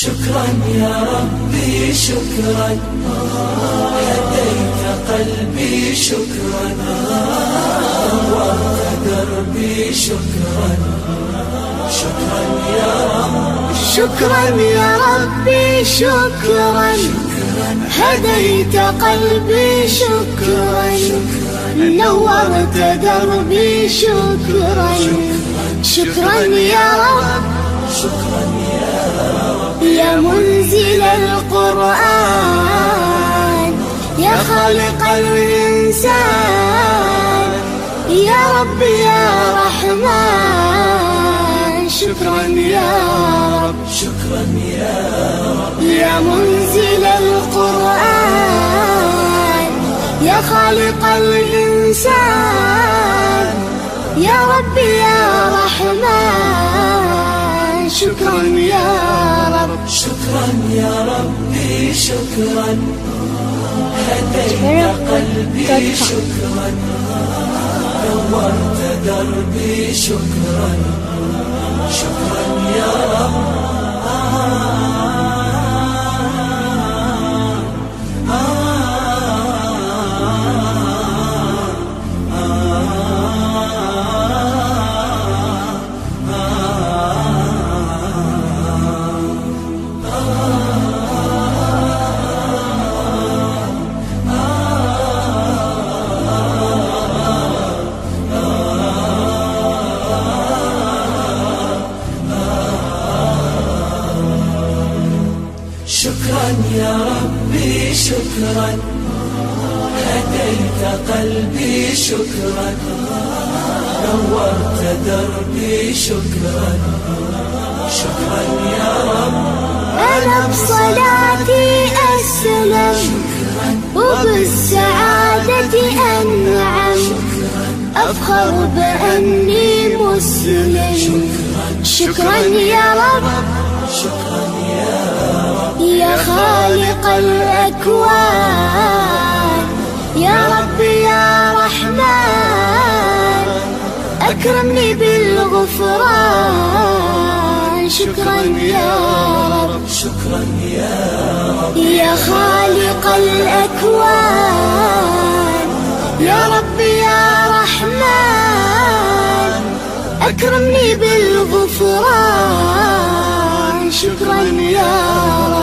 شكرا يا ربي شكرا، هديت قلبي شكرا، نورت دربي شكرا. شكرا يا رب، شكرا يا ربي شكرا، هديت قلبي شكرا، نورت دربي شكرا. شكرا يا رب، شكرا يا رب، يا منزل القرآن، يا خالق الإنسان، يا رب يا رحمن. شكرا يا رب، شكرا يا رب، يا منزل القرآن، يا خالق الإنسان، يا رب يا رحمن. شكرا يا رب، شكرا يا ربي شكرا، هديت قلبي شكرا، نورت دربي شكرا. شكرا يا رب، شكرا يا ربي شكرا، هديت قلبي شكرا، نورت دربي شكرا. شكرا يا رب، أنا بصلاتي أسلم، وبالسعادة أنعم، أفخر بأني مسلم. شكرا يا رب، شكرا يا رب، يا خالق الأكوان، يا رب يا رحمن، أكرمني بالغفران. شكرا يا رب، شكرا يا رب، يا خالق الأكوان، يا رب يا رحمن، أكرمني بالغفران. شكرا يا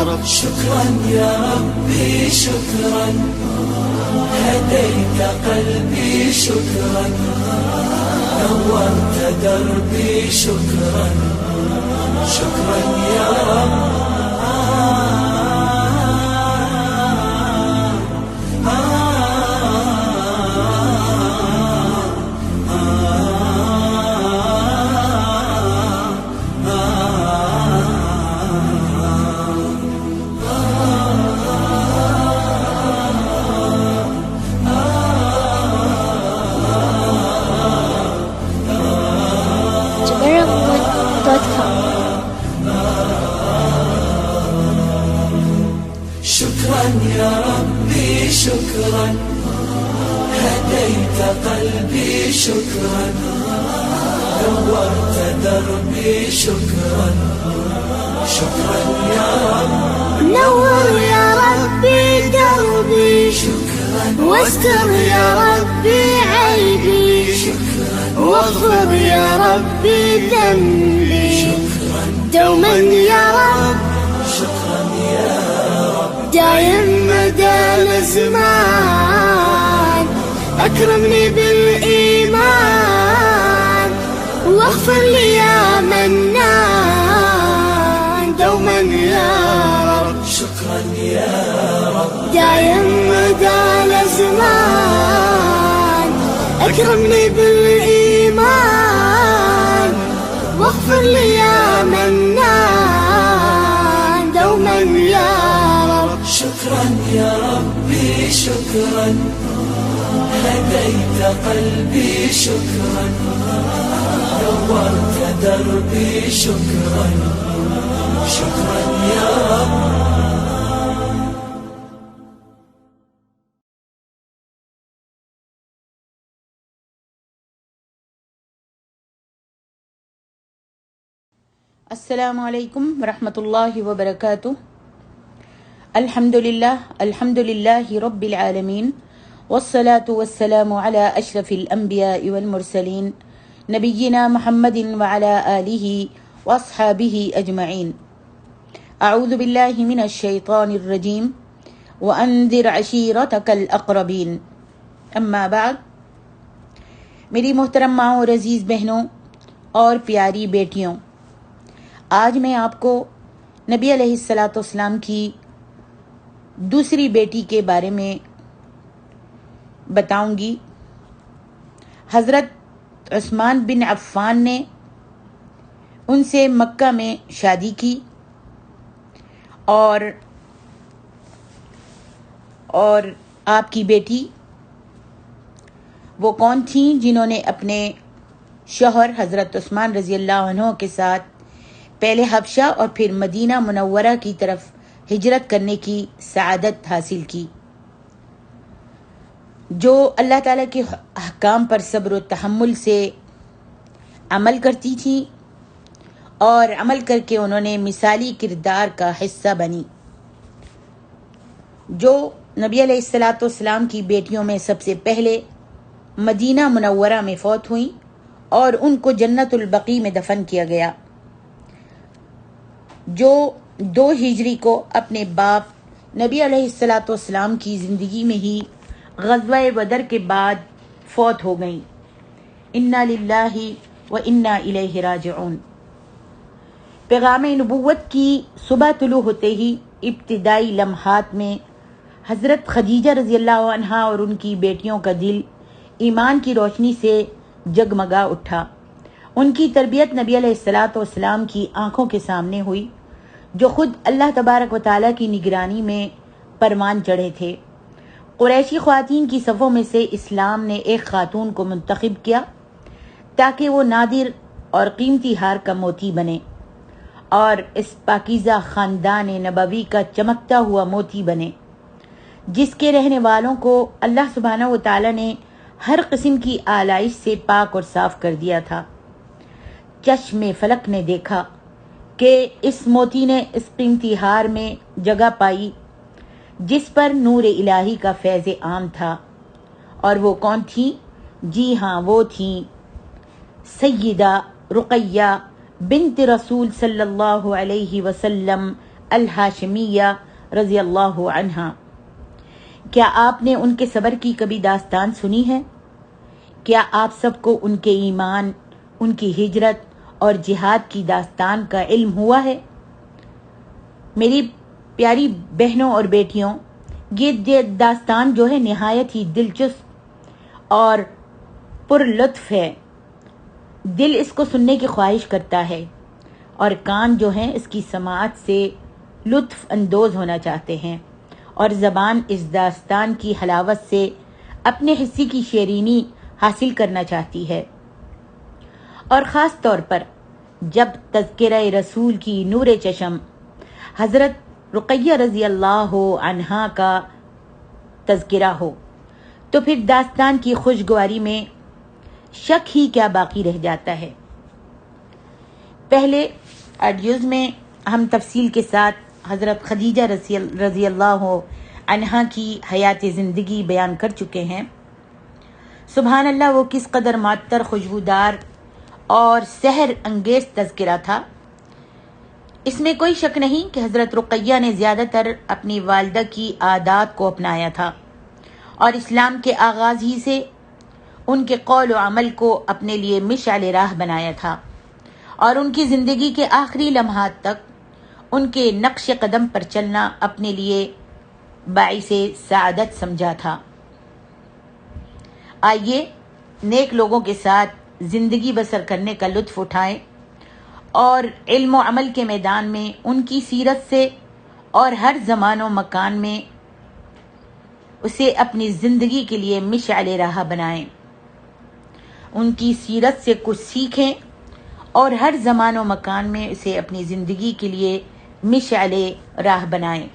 رب، شكرا يا ربي شكرا، هديت قلبي شكرا، نورت دربي شكرا. شكرا يا رب، جبرمون.com. شكرا يا ربي شكرا، هديت قلبي شكرا، نورت دربي شكرا. شكرا يا رب، نور يا ربي دربي، واستر يا ربي عيبي، واغفر يا ربي ذنبي دوما يا رب. شكرا يا رب، دايم مدى الأزمان، أكرمني بالإيمان، واغفر لي يا منان دوما يا رب. شكرا يا رب، دايم مدى الأزمان، أكرمني بالإيمان، واغفر لي يا منان دوما يا رب. شكرا يا ربي شكرا، هديت قلبي شكرا، نورت دربي شكرا. شكرا يا رب. السلام علیکم ورحمۃ اللہ وبرکاتہ۔ الحمدللہ رب العالمین والصلاة والسلام علی اشرف الانبیاء والمرسلین نبینا محمد وعلی آلہ واصحابہ اجمعین۔ اعوذ باللہ من الشیطان الرجیم وانذر عشیرتک الاقربین۔ اما بعد، میری محترم ماں اور عزیز بہنوں اور پیاری بیٹیوں، آج میں آپ کو نبی علیہ الصلاۃ والسلام کی دوسری بیٹی کے بارے میں بتاؤں گی۔ حضرت عثمان بن عفان نے ان سے مکہ میں شادی کی اور آپ کی بیٹی وہ کون تھیں جنہوں نے اپنے شوہر حضرت عثمان رضی اللہ عنہ کے ساتھ پہلے حبشہ اور پھر مدینہ منورہ کی طرف ہجرت کرنے کی سعادت حاصل کی، جو اللہ تعالیٰ کے احکام پر صبر و تحمل سے عمل کرتی تھیں اور عمل کر کے انہوں نے مثالی کردار کا حصہ بنی، جو نبی علیہ الصلاۃ والسلام کی بیٹیوں میں سب سے پہلے مدینہ منورہ میں فوت ہوئیں اور ان کو جنت البقیع میں دفن کیا گیا، جو 2 ہجری کو اپنے باپ نبی علیہ الصلاۃ والسلام کی زندگی میں ہی غزوہ بدر کے بعد فوت ہو گئیں۔ انا للہ و انا الیہ راجعون۔ پیغام نبوت کی صبح طلوع ہوتے ہی ابتدائی لمحات میں حضرت خدیجہ رضی اللہ عنہا اور ان کی بیٹیوں کا دل ایمان کی روشنی سے جگمگا اٹھا۔ ان کی تربیت نبی علیہ الصلاۃ والسلام کی آنکھوں کے سامنے ہوئی، جو خود اللہ تبارک و تعالیٰ کی نگرانی میں پروان چڑھے تھے۔ قریشی خواتین کی صفوں میں سے اسلام نے ایک خاتون کو منتخب کیا تاکہ وہ نادر اور قیمتی ہار کا موتی بنے اور اس پاکیزہ خاندان نبوی کا چمکتا ہوا موتی بنے، جس کے رہنے والوں کو اللہ سبحانہ و تعالیٰ نے ہر قسم کی آلائش سے پاک اور صاف کر دیا تھا۔ چشم فلک نے دیکھا کہ اس موتی نے اس قیمتی ہار میں جگہ پائی جس پر نور الہی کا فیض عام تھا، اور وہ کون تھیں؟ جی ہاں، وہ تھیں سیدہ رقیہ بنت رسول صلی اللہ علیہ وسلم الہاشمیہ رضی اللہ عنہا۔ کیا آپ نے ان کے صبر کی کبھی داستان سنی ہے؟ کیا آپ سب کو ان کے ایمان، ان کی ہجرت اور جہاد کی داستان کا علم ہوا ہے؟ میری پیاری بہنوں اور بیٹیوں، یہ داستان جو ہے نہایت ہی دلچسپ اور پر لطف ہے۔ دل اس کو سننے کی خواہش کرتا ہے اور کان جو ہیں اس کی سماعت سے لطف اندوز ہونا چاہتے ہیں، اور زبان اس داستان کی حلاوت سے اپنے حصے کی شیرینی حاصل کرنا چاہتی ہے، اور خاص طور پر جب تذکرہ رسول کی نور چشم حضرت رقیہ رضی اللہ عنہا کا تذکرہ ہو، تو پھر داستان کی خوشگواری میں شک ہی کیا باقی رہ جاتا ہے۔ پہلے آڈیوز میں ہم تفصیل کے ساتھ حضرت خدیجہ رضی اللہ عنہا کی حیات زندگی بیان کر چکے ہیں۔ سبحان اللہ، وہ کس قدر معطر، خوشبودار اور سحر انگیز تذکرہ تھا۔ اس میں کوئی شک نہیں کہ حضرت رقیہ نے زیادہ تر اپنی والدہ کی عادات کو اپنایا تھا، اور اسلام کے آغاز ہی سے ان کے قول و عمل کو اپنے لیے مشعل راہ بنایا تھا، اور ان کی زندگی کے آخری لمحات تک ان کے نقش قدم پر چلنا اپنے لیے باعث سعادت سمجھا تھا۔ آئیے نیک لوگوں کے ساتھ زندگی بسر کرنے کا لطف اٹھائیں اور علم و عمل کے میدان میں ان کی سیرت سے اور ہر زمان و مکان میں اسے اپنی زندگی کے لیے مشعل راہ بنائیں۔ ان کی سیرت سے کچھ سیکھیں اور ہر زمان و مکان میں اسے اپنی زندگی کے لیے مشعل راہ بنائیں۔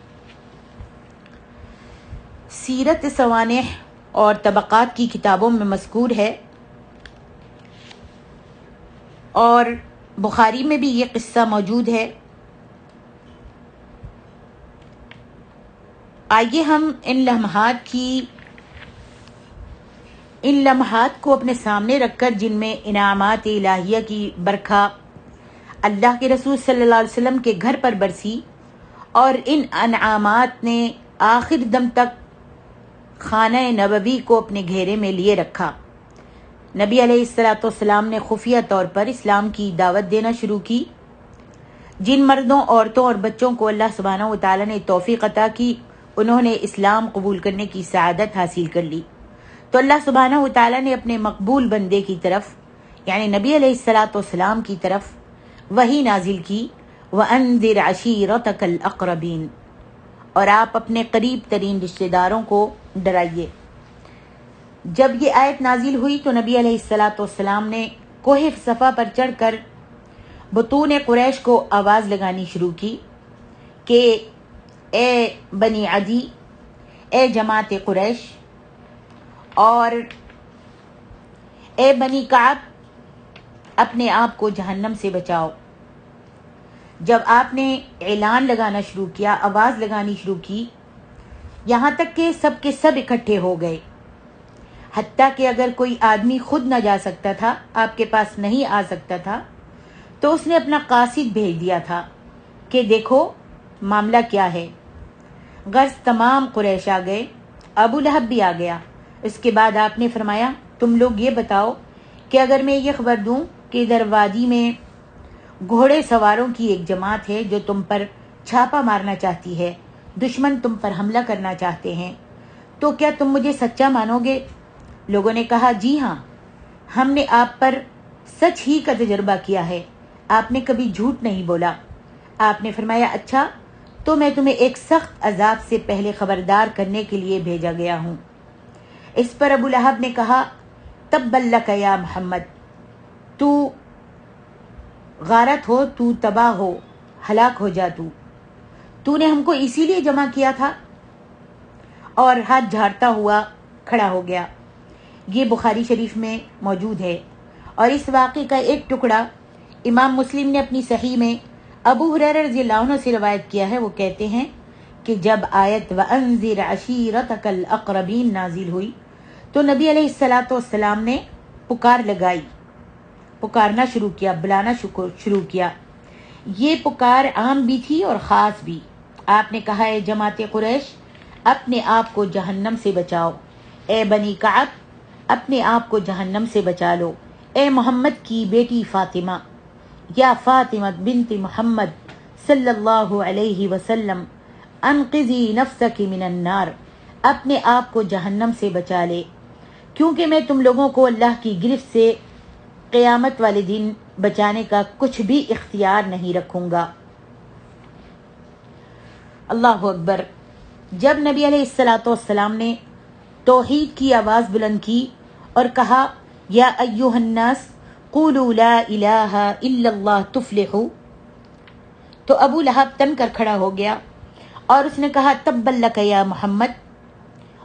سیرت سوانح اور طبقات کی کتابوں میں مذکور ہے، اور بخاری میں بھی یہ قصہ موجود ہے. آئیے ہم ان لمحات کو اپنے سامنے رکھ کر، جن میں انعامات الہیہ کی برکھا اللہ کے رسول صلی اللہ علیہ وسلم کے گھر پر برسی، اور ان انعامات نے آخر دم تک خانہ نبوی کو اپنے گھیرے میں لیے رکھا. نبی علیہ الصلوۃ والسلام نے خفیہ طور پر اسلام کی دعوت دینا شروع کی. جن مردوں، عورتوں اور بچوں کو اللہ سبحانہ و تعالیٰ نے توفیق عطا کی، انہوں نے اسلام قبول کرنے کی سعادت حاصل کر لی، تو اللہ سبحانہ و تعالیٰ نے اپنے مقبول بندے کی طرف، یعنی نبی علیہ الصلوۃ والسلام کی طرف وحی نازل کی، وَأَنذِرْ عَشِيرَتَكَ الْأَقْرَبِينَ، اور آپ اپنے قریب ترین رشتہ داروں کو ڈرائیے. جب یہ آیت نازل ہوئی تو نبی علیہ الصلوۃ والسلام نے کوہ صفا پر چڑھ کر بطون قریش کو آواز لگانی شروع کی کہ اے بنی عدی، اے جماعت قریش، اور اے بنی کعب، اپنے آپ کو جہنم سے بچاؤ. جب آپ نے اعلان لگانا شروع کیا، آواز لگانی شروع کی، یہاں تک کہ سب کے سب اکٹھے ہو گئے. حتیٰ کہ اگر کوئی آدمی خود نہ جا سکتا تھا، آپ کے پاس نہیں آ سکتا تھا، تو اس نے اپنا قاصد بھیج دیا تھا کہ دیکھو معاملہ کیا ہے. غرض تمام قریش آ گئے، ابو لہب بھی آ گیا. اس کے بعد آپ نے فرمایا تم لوگ یہ بتاؤ کہ اگر میں یہ خبر دوں کہ ادھر وادی میں گھوڑے سواروں کی ایک جماعت ہے جو تم پر چھاپا مارنا چاہتی ہے، دشمن تم پر حملہ کرنا چاہتے ہیں، تو کیا تم مجھے سچا مانو گے؟ لوگوں نے کہا جی ہاں، ہم نے آپ پر سچ ہی کا تجربہ کیا ہے، آپ نے کبھی جھوٹ نہیں بولا. آپ نے فرمایا اچھا، تو میں تمہیں ایک سخت عذاب سے پہلے خبردار کرنے کے لیے بھیجا گیا ہوں. اس پر ابو لہب نے کہا تبا لک یا محمد، تو غارت ہو، تو تباہ ہو، ہلاک ہو جا. تو نے ہم کو اسی لیے جمع کیا تھا، اور ہاتھ جھاڑتا ہوا کھڑا ہو گیا. یہ بخاری شریف میں موجود ہے. اور اس واقعے کا ایک ٹکڑا امام مسلم نے اپنی صحیح میں ابو ہریرہ رضی اللہ عنہ سے روایت کیا ہے. وہ کہتے ہیں کہ جب آیت وَأَنذِرْ عَشِيرَتَكَ الْأَقْرَبِينَ نازل ہوئی تو نبی علیہ الصلوۃ والسلام نے پکارنا شروع کیا، بلانا شروع کیا. یہ پکار عام بھی تھی اور خاص بھی. آپ نے کہا اے جماعت قریش، اپنے آپ کو جہنم سے بچاؤ. اے بنی کعب، اپنے آپ کو جہنم سے بچا لو. اے محمد کی بیٹی فاطمہ، یا فاطمہ بنت محمد صلی اللہ علیہ وسلم، انقذی نفسک من النار، اپنے آپ کو جہنم سے بچا لے، کیونکہ میں تم لوگوں کو اللہ کی گرفت سے قیامت والے دن بچانے کا کچھ بھی اختیار نہیں رکھوں گا. اللہ اکبر. جب نبی علیہ الصلوۃ والسلام نے توحید کی آواز بلند کی اور کہا یا ایھا الناس قولوا لا الہ الا اللہ تفلحوا، تو ابو لہب تن کر کھڑا ہو گیا اور اس نے کہا تبا لک یا محمد،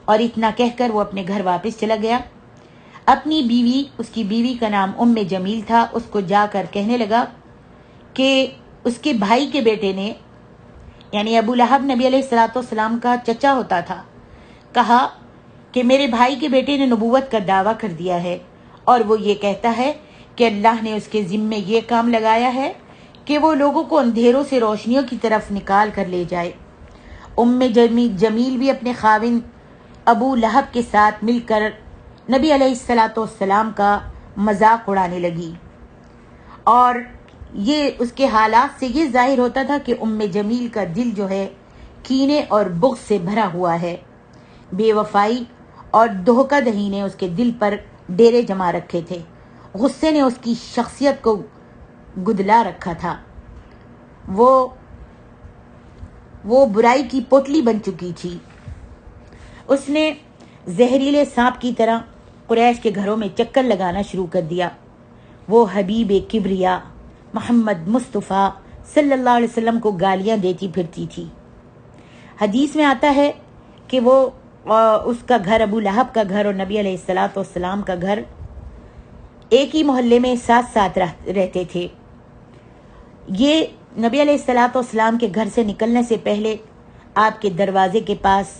اور اتنا کہہ کر وہ اپنے گھر واپس چلا گیا. اپنی بیوی، اس کی بیوی کا نام جمیل تھا، اس کو جا کر کہنے لگا کہ اس کے بھائی کے بیٹے نے، یعنی ابو لہب نبی علیہ الصلوۃ والسلام کا چچا ہوتا تھا، کہا کہ میرے بھائی کے بیٹے نے نبوت کا دعویٰ کر دیا ہے، اور وہ یہ کہتا ہے کہ اللہ نے اس کے ذمے یہ کام لگایا ہے کہ وہ لوگوں کو اندھیروں سے روشنیوں کی طرف نکال کر لے جائے. جمیل بھی اپنے خاوند ابو لہب کے ساتھ مل کر نبی علیہ الصلوۃ والسلام کا مذاق اڑانے لگی، اور یہ اس کے حالات سے یہ ظاہر ہوتا تھا کہ جمیل کا دل جو ہے کینے اور بغض سے بھرا ہوا ہے. بے وفائی اور دھوکہ دہی نے اس کے دل پر ڈیرے جما رکھے تھے، غصے نے اس کی شخصیت کو گدلا رکھا تھا. وہ برائی کی پوٹلی بن چکی تھی. اس نے زہریلے سانپ کی طرح قریش کے گھروں میں چکر لگانا شروع کر دیا. وہ حبیب کبریا محمد مصطفیٰ صلی اللہ علیہ وسلم کو گالیاں دیتی پھرتی تھی. حدیث میں آتا ہے کہ وہ اس کا گھر، ابو لہب کا گھر اور نبی علیہ الصلوۃ والسلام کا گھر ایک ہی محلے میں ساتھ ساتھ رہتے تھے. یہ نبی علیہ الصلوۃ والسلام کے گھر سے نکلنے سے پہلے آپ کے دروازے کے پاس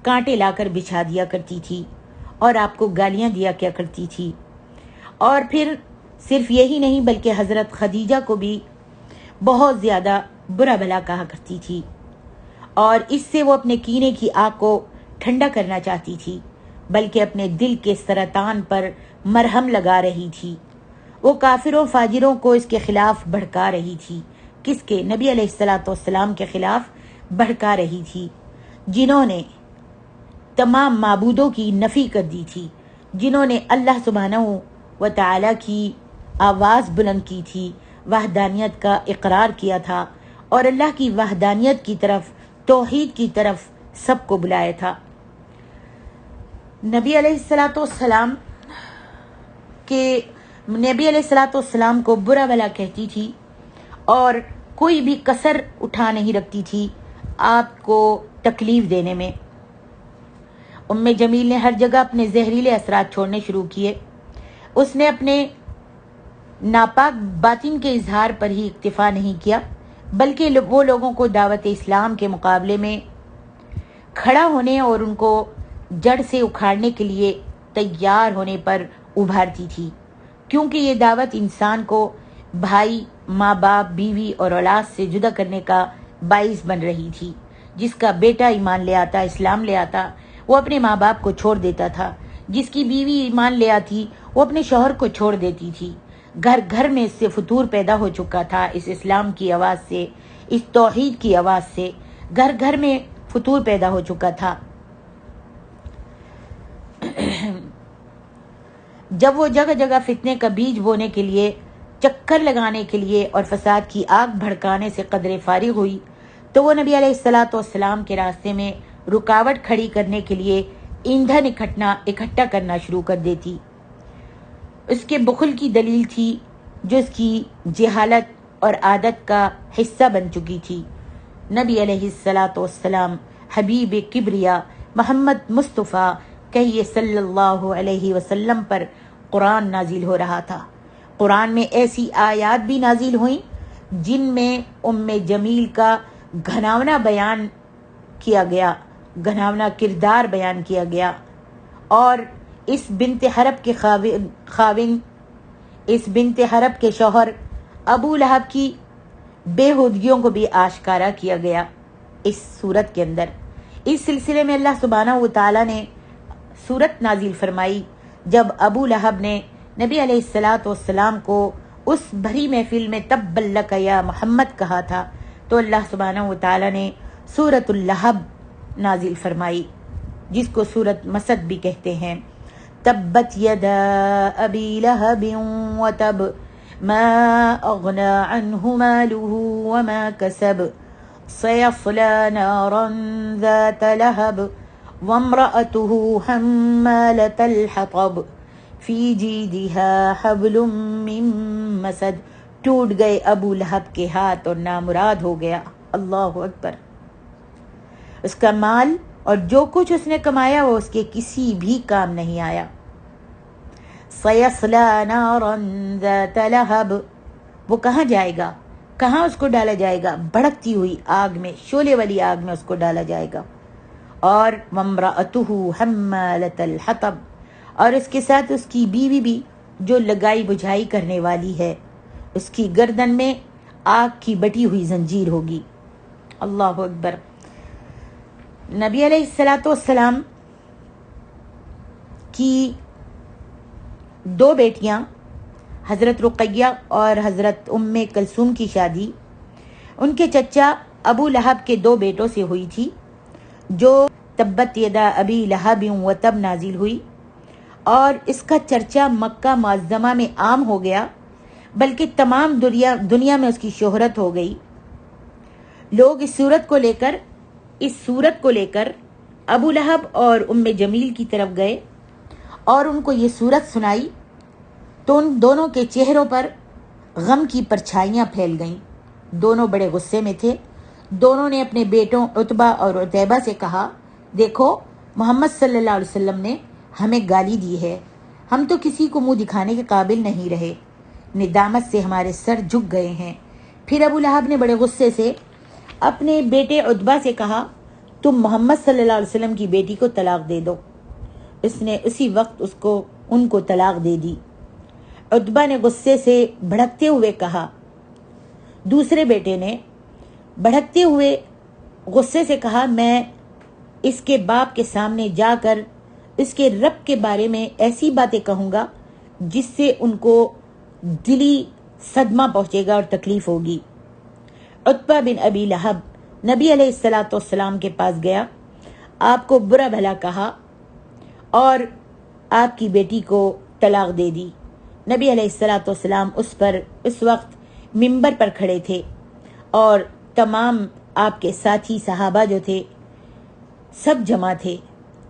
کانٹے لا کر بچھا دیا کرتی تھی اور آپ کو گالیاں دیا کیا کرتی تھی، اور پھر صرف یہی نہیں بلکہ حضرت خدیجہ کو بھی بہت زیادہ برا بھلا کہا کرتی تھی، اور اس سے وہ اپنے کینے کی آگ کو ٹھنڈا کرنا چاہتی تھی، بلکہ اپنے دل کے سرطان پر مرہم لگا رہی تھی۔ وہ کافروں فاجروں کو اس کے خلاف بھڑکا رہی تھی۔ کس کے؟ نبی علیہ الصلوۃ والسلام کے خلاف بھڑکا رہی تھی، جنہوں نے تمام معبودوں کی نفی کر دی تھی، جنہوں نے اللہ سبحانہ و تعالی کی آواز بلند کی تھی، وحدانیت کا اقرار کیا تھا اور اللہ کی وحدانیت کی طرف، توحید کی طرف سب کو بلایا تھا۔ نبی علیہ الصلوۃ والسلام کو برا بھلا کہتی تھی اور کوئی بھی کسر اٹھا نہیں رکھتی تھی آپ کو تکلیف دینے میں۔ ام جمیل نے ہر جگہ اپنے زہریلے اثرات چھوڑنے شروع کیے۔ اس نے اپنے ناپاک باطن کے اظہار پر ہی اکتفا نہیں کیا، بلکہ وہ لوگوں کو دعوت اسلام کے مقابلے میں کھڑا ہونے اور ان کو جڑ سے اکھاڑنے کے لیے تیار ہونے پر ابھارتی تھی، کیونکہ یہ دعوت انسان کو بھائی، ماں باپ، بیوی اور اولاد سے جدا کرنے کا باعث بن رہی تھی۔ جس کا بیٹا ایمان لے آتا، اسلام لے آتا، وہ اپنے ماں باپ کو چھوڑ دیتا تھا۔ جس کی بیوی ایمان لے آتی، وہ اپنے شوہر کو چھوڑ دیتی تھی۔ گھر گھر میں اس سے فتور پیدا ہو چکا تھا، اس اسلام کی آواز سے، اس توحید کی آواز سے گھر گھر میں فتور پیدا ہو چکا تھا۔ جب وہ جگہ جگہ فتنے کا بیج بونے کے لیے، چکر لگانے کے لیے اور فساد کی آگ بھڑکانے سے قدرے فارغ ہوئی، تو وہ نبی علیہ الصلوۃ والسلام کے راستے میں رکاوٹ کھڑی کرنے کے لیے ایندھن اکٹھا کرنا شروع کر دیتی۔ اس کے بخل کی دلیل تھی جو اس کی جہالت اور عادت کا حصہ بن چکی تھی۔ نبی علیہ الصلوۃ والسلام حبیب کبریا محمد مصطفیٰ کہیے صلی اللہ علیہ وسلم پر قرآن نازل ہو رہا تھا۔ قرآن میں ایسی آیات بھی نازل ہوئیں جن میں ام جمیل کا گھناونا بیان کیا گیا، گھناونا کردار بیان کیا گیا، اور اس بنت حرب کے شوہر ابو لہب کی بے ہودگیوں کو بھی آشکارا کیا گیا اس صورت کے اندر۔ اس سلسلے میں اللہ سبحانہ و تعالی نے صورت نازل فرمائی جب ابو لہب نے نبی علیہ الصلوۃ والسلام کو اس بھری محفل میں تبا لک یا محمد کہا تھا، تو اللہ سبحانہ و تعالی نے سورۃ اللہب نازل فرمائی، جس کو سورۃ مسد بھی کہتے ہیں۔ تبت یدا ابی لہب وتب ما اغنى عنه ماله وما كسب سيصلى نارا ذات لهب وامرأته حمالة الحطب في جيدها حبل من مسد۔ ٹوٹ گئے ابو لہب کے ہاتھ اور نامراد ہو گیا۔ اللہ اکبر۔ اس کا مال اور جو کچھ اس نے کمایا وہ اس کے کسی بھی کام نہیں آیا۔ سَيَصْلَى نَارًا ذَاتَ لَهَبٍ، وہ کہاں جائے گا، کہاں اس کو ڈالا جائے گا؟ بھڑکتی ہوئی آگ میں، شعلے والی آگ میں اس کو ڈالا جائے گا۔ اور وَامْرَأَتُهُ حَمَّالَةَ الْحَطَبِ، اور اس کے ساتھ اس کی بیوی بھی جو لگائی بجھائی کرنے والی ہے، اس کی گردن میں آگ کی بٹی ہوئی زنجیر ہوگی۔ اللہ اکبر۔ نبی علیہ الصلوۃ والسلام کی دو بیٹیاں حضرت رقیہ اور حضرت ام کلثوم کی شادی ان کے چچا ابو لہب کے دو بیٹوں سے ہوئی تھی، جو تبت یدا ابی لہب وتب نازل ہوئی، اور اس کا چرچا مکہ معظمہ میں عام ہو گیا، بلکہ تمام دنیا میں اس کی شہرت ہو گئی۔ لوگ اس صورت کو لے کر ابو لہب اور ام جمیل کی طرف گئے اور ان کو یہ صورت سنائی، تو ان دونوں کے چہروں پر غم کی پرچھائیاں پھیل گئیں۔ دونوں بڑے غصے میں تھے۔ دونوں نے اپنے بیٹوں عتبہ اور عتیبہ سے کہا، دیکھو محمد صلی اللہ علیہ وسلم نے ہمیں گالی دی ہے، ہم تو کسی کو منہ دکھانے کے قابل نہیں رہے، ندامت سے ہمارے سر جھک گئے ہیں، پھر ابو لہب نے بڑے غصے سے اپنے بیٹے عتبہ سے کہا تم محمد صلی اللہ علیہ وسلم کی بیٹی کو طلاق دے دو۔ اس نے اسی وقت ان کو طلاق دے دی۔ عتبہ نے غصے سے بھڑکتے ہوئے کہا، دوسرے بیٹے نے بھڑکتے ہوئے غصے سے کہا، میں اس کے باپ کے سامنے جا کر اس کے رب کے بارے میں ایسی باتیں کہوں گا جس سے ان کو دلی صدمہ پہنچے گا اور تکلیف ہوگی۔ عتبہ بن ابی لہب نبی علیہ السلام کے پاس گیا، آپ کو برا بھلا کہا اور آپ کی بیٹی کو طلاق دے دی۔ نبی علیہ السلام اس وقت منبر پر کھڑے تھے اور تمام آپ کے ساتھی صحابہ جو تھے سب جمع تھے۔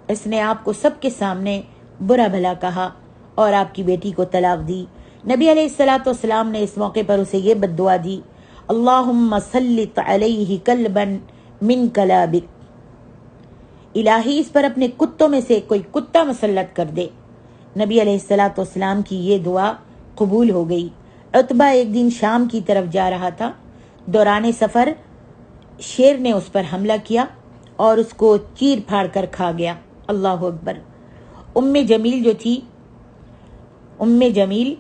اس نے آپ کو سب کے سامنے برا بھلا کہا اور آپ کی بیٹی کو طلاق دی۔ نبی علیہ السلام نے اس موقع پر اسے یہ بد دعا دی، اللہم سلط علیہ کلبا من کلابک، الہی اس پر اپنے کتوں میں سے کوئی کتا مسلط کر دے۔ نبی علیہ السلام کی یہ دعا قبول ہو گئی۔ عتبہ ایک دن شام کی طرف جا رہا تھا، دوران سفر شیر نے اس پر حملہ کیا اور اس کو چیر پھاڑ کر کھا گیا۔ اللہ اکبر۔ ام جمیل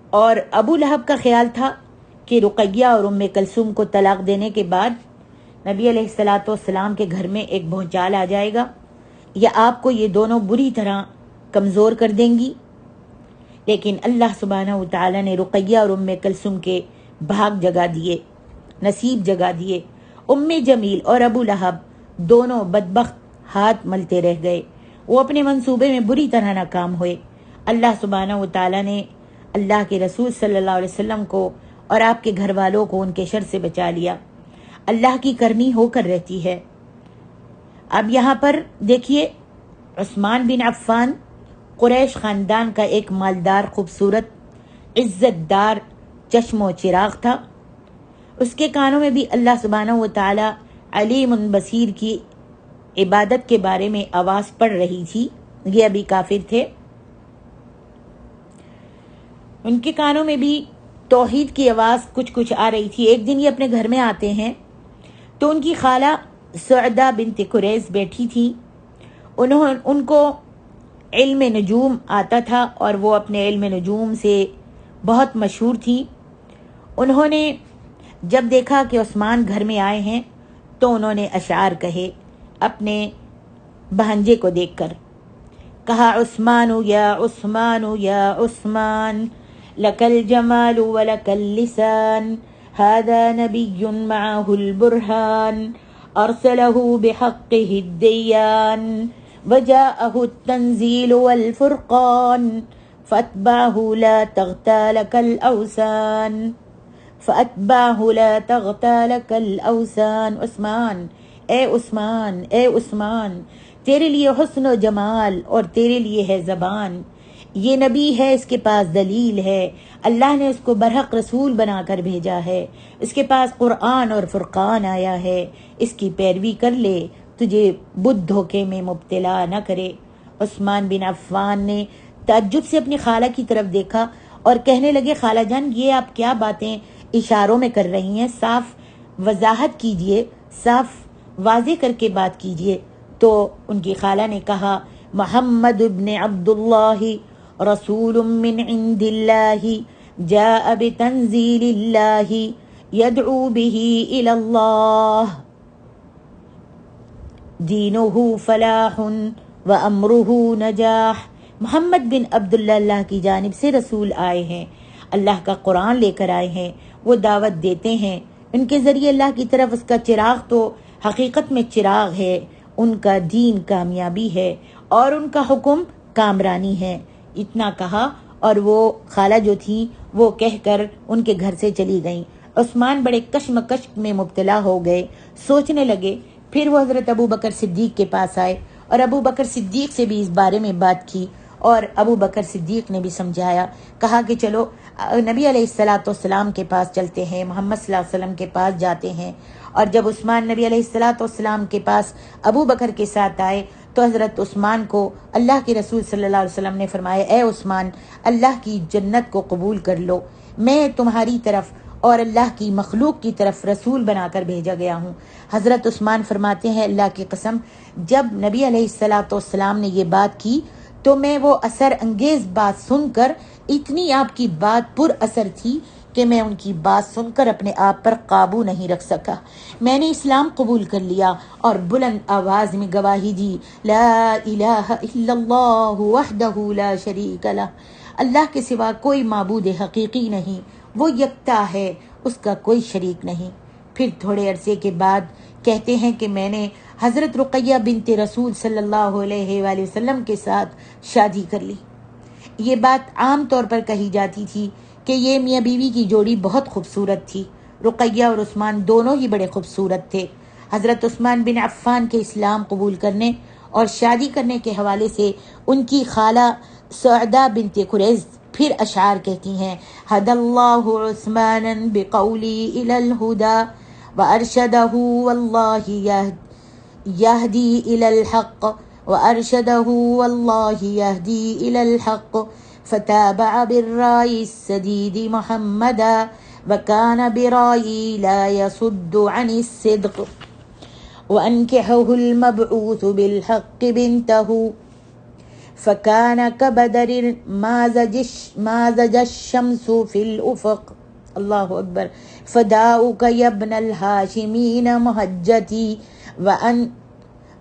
اور ابو لہب کا خیال تھا کہ رقیہ اور ام کلثوم کو طلاق دینے کے بعد نبی علیہ السلام کے گھر میں ایک بھونچال آ جائے گا یا آپ کو یہ دونوں بری طرح کمزور کر دیں گی، لیکن اللہ سبحانہ و تعالی نے رقیہ اور ام کلثوم کے بھاگ جگا دیے، نصیب جگا دیے۔ ام جمیل اور ابو لہب دونوں بدبخت ہاتھ ملتے رہ گئے، وہ اپنے منصوبے میں بری طرح ناکام ہوئے۔ اللہ سبحانہ و تعالی نے اللہ کے رسول صلی اللہ علیہ وسلم کو اور آپ کے گھر والوں کو ان کے شر سے بچا لیا۔ اللہ کی کرنی ہو کر رہتی ہے۔ اب یہاں پر دیکھیے، عثمان بن عفان قریش خاندان کا ایک مالدار، خوبصورت، عزت دار چشم و چراغ تھا۔ اس کے کانوں میں بھی اللہ سبحانہ و تعالی علیم بصیر کی عبادت کے بارے میں آواز پڑ رہی تھی۔ یہ ابھی کافر تھے، ان کے کانوں میں بھی توحید کی آواز کچھ آ رہی تھی۔ ایک دن یہ اپنے گھر میں آتے ہیں تو ان کی خالہ سعدہ بنت قریظ بیٹھی تھی۔ ان کو علم نجوم آتا تھا اور وہ اپنے علم نجوم سے بہت مشہور تھی۔ انہوں نے جب دیکھا کہ عثمان گھر میں آئے ہیں تو انہوں نے اشعار کہے اپنے بہنجے کو دیکھ کر۔ کہا، عثمان یا عثمان یا عثمان لک الجمال ولک اللسان هذا نبی معه البرهان ارسله بحقه الدیان وجاءه التنزیل والفرقان فاتبعه لا تغتالک الاوثان فاتبعه لا تغتالک الاوثان۔ عثمان، اے عثمان، اے عثمان، تیرے لیے حسن و جمال اور تیرے لیے ہے زبان، یہ نبی ہے، اس کے پاس دلیل ہے، اللہ نے اس کو برحق رسول بنا کر بھیجا ہے، اس کے پاس قرآن اور فرقان آیا ہے، اس کی پیروی کر لے، تجھے بدھ دھوکے میں مبتلا نہ کرے۔ عثمان بن عفان نے تعجب سے اپنی خالہ کی طرف دیکھا اور کہنے لگے، خالہ جان، یہ آپ کیا باتیں اشاروں میں کر رہی ہیں؟ صاف وضاحت کیجئے، صاف واضح کر کے بات کیجئے۔ تو ان کی خالہ نے کہا، محمد ابن عبداللہ رسول من عند اللہ جاء بتنزیل اللہ یدعو به الى اللہ دینہ فلاح وامرہ نجاح۔ محمد بن عبداللہ اللہ کی جانب سے رسول آئے ہیں، اللہ کا قرآن لے کر آئے ہیں، وہ دعوت دیتے ہیں، ان کے ذریعے اللہ کی طرف اس کا چراغ تو حقیقت میں چراغ ہے، ان کا دین کامیابی ہے اور ان کا حکم کامرانی ہے۔ اتنا کہا اور وہ خالہ جو تھی وہ کہہ کر ان کے گھر سے چلی گئیں۔ عثمان بڑے کشمکش میں مبتلا ہو گئے، سوچنے لگے۔ پھر وہ حضرت ابو بکر صدیق کے پاس آئے اور ابو بکر صدیق سے بھی اس بارے میں بات کی اور ابو بکر صدیق نے بھی سمجھایا، کہا کہ چلو نبی علیہ السلام کے پاس چلتے ہیں، محمد صلی اللہ علیہ وسلم کے پاس جاتے ہیں۔ اور جب عثمان نبی علیہ السلام کے پاس ابو بکر کے ساتھ آئے تو حضرت عثمان کو اللہ کے رسول صلی اللہ علیہ وسلم نے فرمایا، اے عثمان، اللہ کی جنت کو قبول کر لو، میں تمہاری طرف اور اللہ کی مخلوق کی طرف رسول بنا کر بھیجا گیا ہوں۔ حضرت عثمان فرماتے ہیں اللہ کی قسم جب نبی علیہ السلام نے یہ بات کی تو میں وہ اثر انگیز بات سن کر اتنی آپ کی بات پر اثر تھی کہ میں ان کی بات سن کر اپنے آپ پر قابو نہیں رکھ سکا۔ میں نے اسلام قبول کر لیا اور بلند آواز میں گواہی دی لا الہ الا اللہ وحدہ لا شریک لہ، اللہ کے سوا کوئی معبود حقیقی نہیں، وہ یکتا ہے، اس کا کوئی شریک نہیں۔ پھر تھوڑے عرصے کے بعد کہتے ہیں کہ میں نے حضرت رقیہ بنت رسول صلی اللہ علیہ وآلہ وسلم کے ساتھ شادی کر لی۔ یہ بات عام طور پر کہی جاتی تھی کہ یہ میاں بیوی کی جوڑی بہت خوبصورت تھی۔ رقیہ اور عثمان دونوں ہی بڑے خوبصورت تھے۔ حضرت عثمان بن عفان کے اسلام قبول کرنے اور شادی کرنے کے حوالے سے ان کی خالہ سعدہ بنت قریظ پھر اشعار کہتی ہیں حد اللہ عثمانا بقولی الی الہدا وارشدہ واللہ یہدی الی الحق وارشدہ واللہ یہدی الی الحق فتابع بالرأي السديد محمدا وكان برأيي لا يصد عن الصدق وأنكحه المبعوث بالحق بنته فكان كبدر ما زج الشمس في الأفق الله أكبر فداؤك يا ابن الهاشمين مهجتي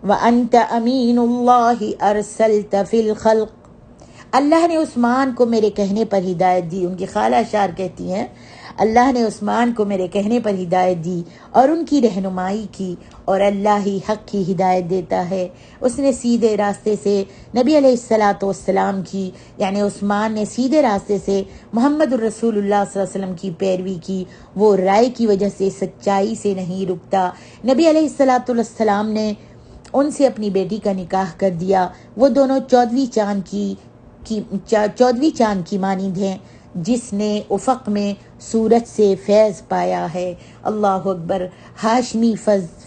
وأنت أمين الله أرسلت في الخلق۔ اللہ نے عثمان کو میرے کہنے پر ہدایت دی، ان کی خالہ اشعار کہتی ہیں اللہ نے عثمان کو میرے کہنے پر ہدایت دی اور ان کی رہنمائی کی، اور اللہ ہی حق کی ہدایت دیتا ہے۔ اس نے سیدھے راستے سے نبی علیہ السلام کی، یعنی عثمان نے سیدھے راستے سے محمد الرسول اللہ صلی اللہ علیہ وسلم کی پیروی کی، وہ رائے کی وجہ سے سچائی سے نہیں رکتا۔ نبی علیہ السلام نے ان سے اپنی بیٹی کا نکاح کر دیا۔ وہ دونوں 14ویں چاند کی مانند ہیں جس نے افق میں سورج سے فیض پایا ہے۔ اللہ اکبر۔ ہاشمی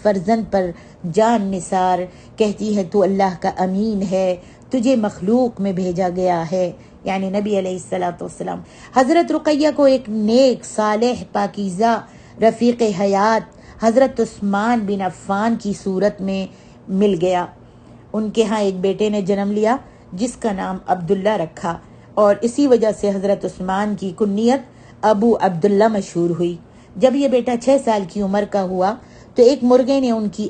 فرزند پر جان نثار کہتی ہے تو اللہ کا امین ہے، تجھے مخلوق میں بھیجا گیا ہے، یعنی نبی علیہ السلام۔ حضرت رقیہ کو ایک نیک صالح پاکیزہ رفیق حیات حضرت عثمان بن عفان کی صورت میں مل گیا۔ ان کے ہاں ایک بیٹے نے جنم لیا جس کا نام عبداللہ رکھا، اور اسی وجہ سے حضرت عثمان کی کنیت ابو عبداللہ مشہور ہوئی۔ جب یہ بیٹا 6 سال کی عمر کا ہوا تو ایک مرغے نے اس کی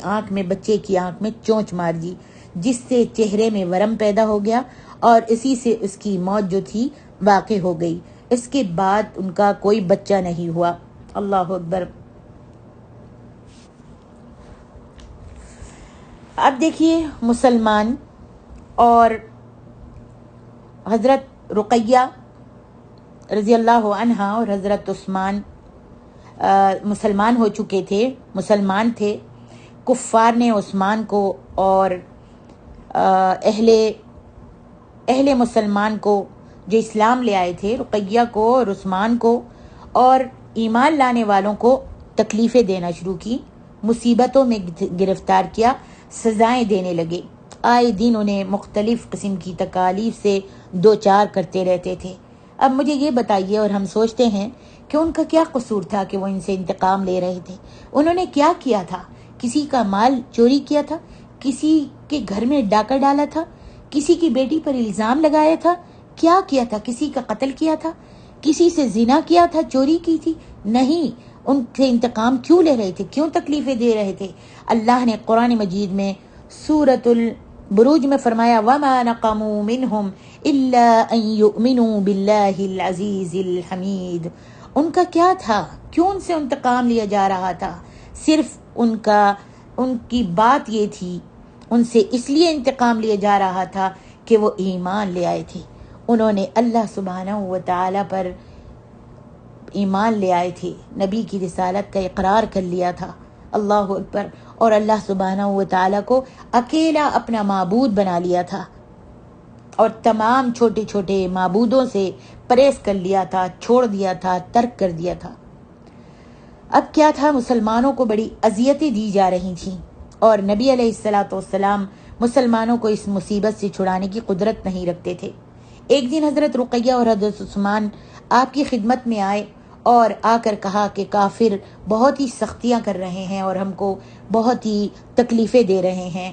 آنکھ میں بچے کی آنکھ میں چونچ مار دی، جس سے چہرے میں ورم پیدا ہو گیا اور اسی سے اس کی موت جو تھی واقع ہو گئی۔ اس کے بعد ان کا کوئی بچہ نہیں ہوا۔ اللہ اکبر۔ اب دیکھیے مسلمان اور حضرت رقیہ رضی اللہ عنہا اور حضرت عثمان مسلمان ہو چکے تھے، مسلمان تھے۔ کفار نے عثمان کو اور اہل مسلمان کو جو اسلام لے آئے تھے، رقیہ کو اور عثمان کو اور ایمان لانے والوں کو تکلیفیں دینا شروع کی، مصیبتوں میں گرفتار کیا، سزائیں دینے لگے۔ آئے دن انہیں مختلف قسم کی تکالیف سے دوچار کرتے رہتے تھے۔ اب مجھے یہ بتائیے، اور ہم سوچتے ہیں کہ ان کا کیا قصور تھا کہ وہ ان سے انتقام لے رہے تھے؟ انہوں نے کیا کیا تھا؟ کسی کا مال چوری کیا تھا؟ کسی کے گھر میں ڈاکہ ڈالا تھا؟ کسی کی بیٹی پر الزام لگایا تھا؟ کیا کیا تھا؟ کسی کا قتل کیا تھا؟ کسی سے زنا کیا تھا؟ چوری کی تھی؟ نہیں۔ ان سے انتقام کیوں لے رہے تھے؟ کیوں تکلیفیں دے رہے تھے؟ اللہ نے قرآن مجید میں سورۃ البروج میں فرمایا وَمَا نَقَمُوا مِنْهُمْ إِلَّا أَن يُؤْمِنُوا بِاللَّهِ الْعَزِيزِ الْحَمِيدِ۔ ان کا کیا تھا؟ کیوں ان سے انتقام لیا جا رہا تھا؟ صرف ان کی بات یہ تھی، ان سے اس لیے انتقام لیا جا رہا تھا کہ وہ ایمان لے آئے تھے، انہوں نے اللہ سبحانہ و تعالی پر ایمان لے آئے تھے، نبی کی رسالت کا اقرار کر لیا تھا۔ اللہ اکبر۔ اور اللہ سبحانہ و تعالی کو اکیلا اپنا معبود بنا لیا تھا اور تمام چھوٹے چھوٹے معبودوں سے پرہیز کر لیا تھا، چھوڑ دیا تھا، ترک کر دیا تھا۔ اب کیا تھا؟ مسلمانوں کو بڑی اذیتیں دی جا رہی تھیں اور نبی علیہ السلام مسلمانوں کو اس مصیبت سے چھڑانے کی قدرت نہیں رکھتے تھے۔ ایک دن حضرت رقیہ اور حضرت عثمان آپ کی خدمت میں آئے اور آ کر کہا کہ کافر بہت ہی سختیاں کر رہے ہیں اور ہم کو بہت ہی تکلیفیں دے رہے ہیں،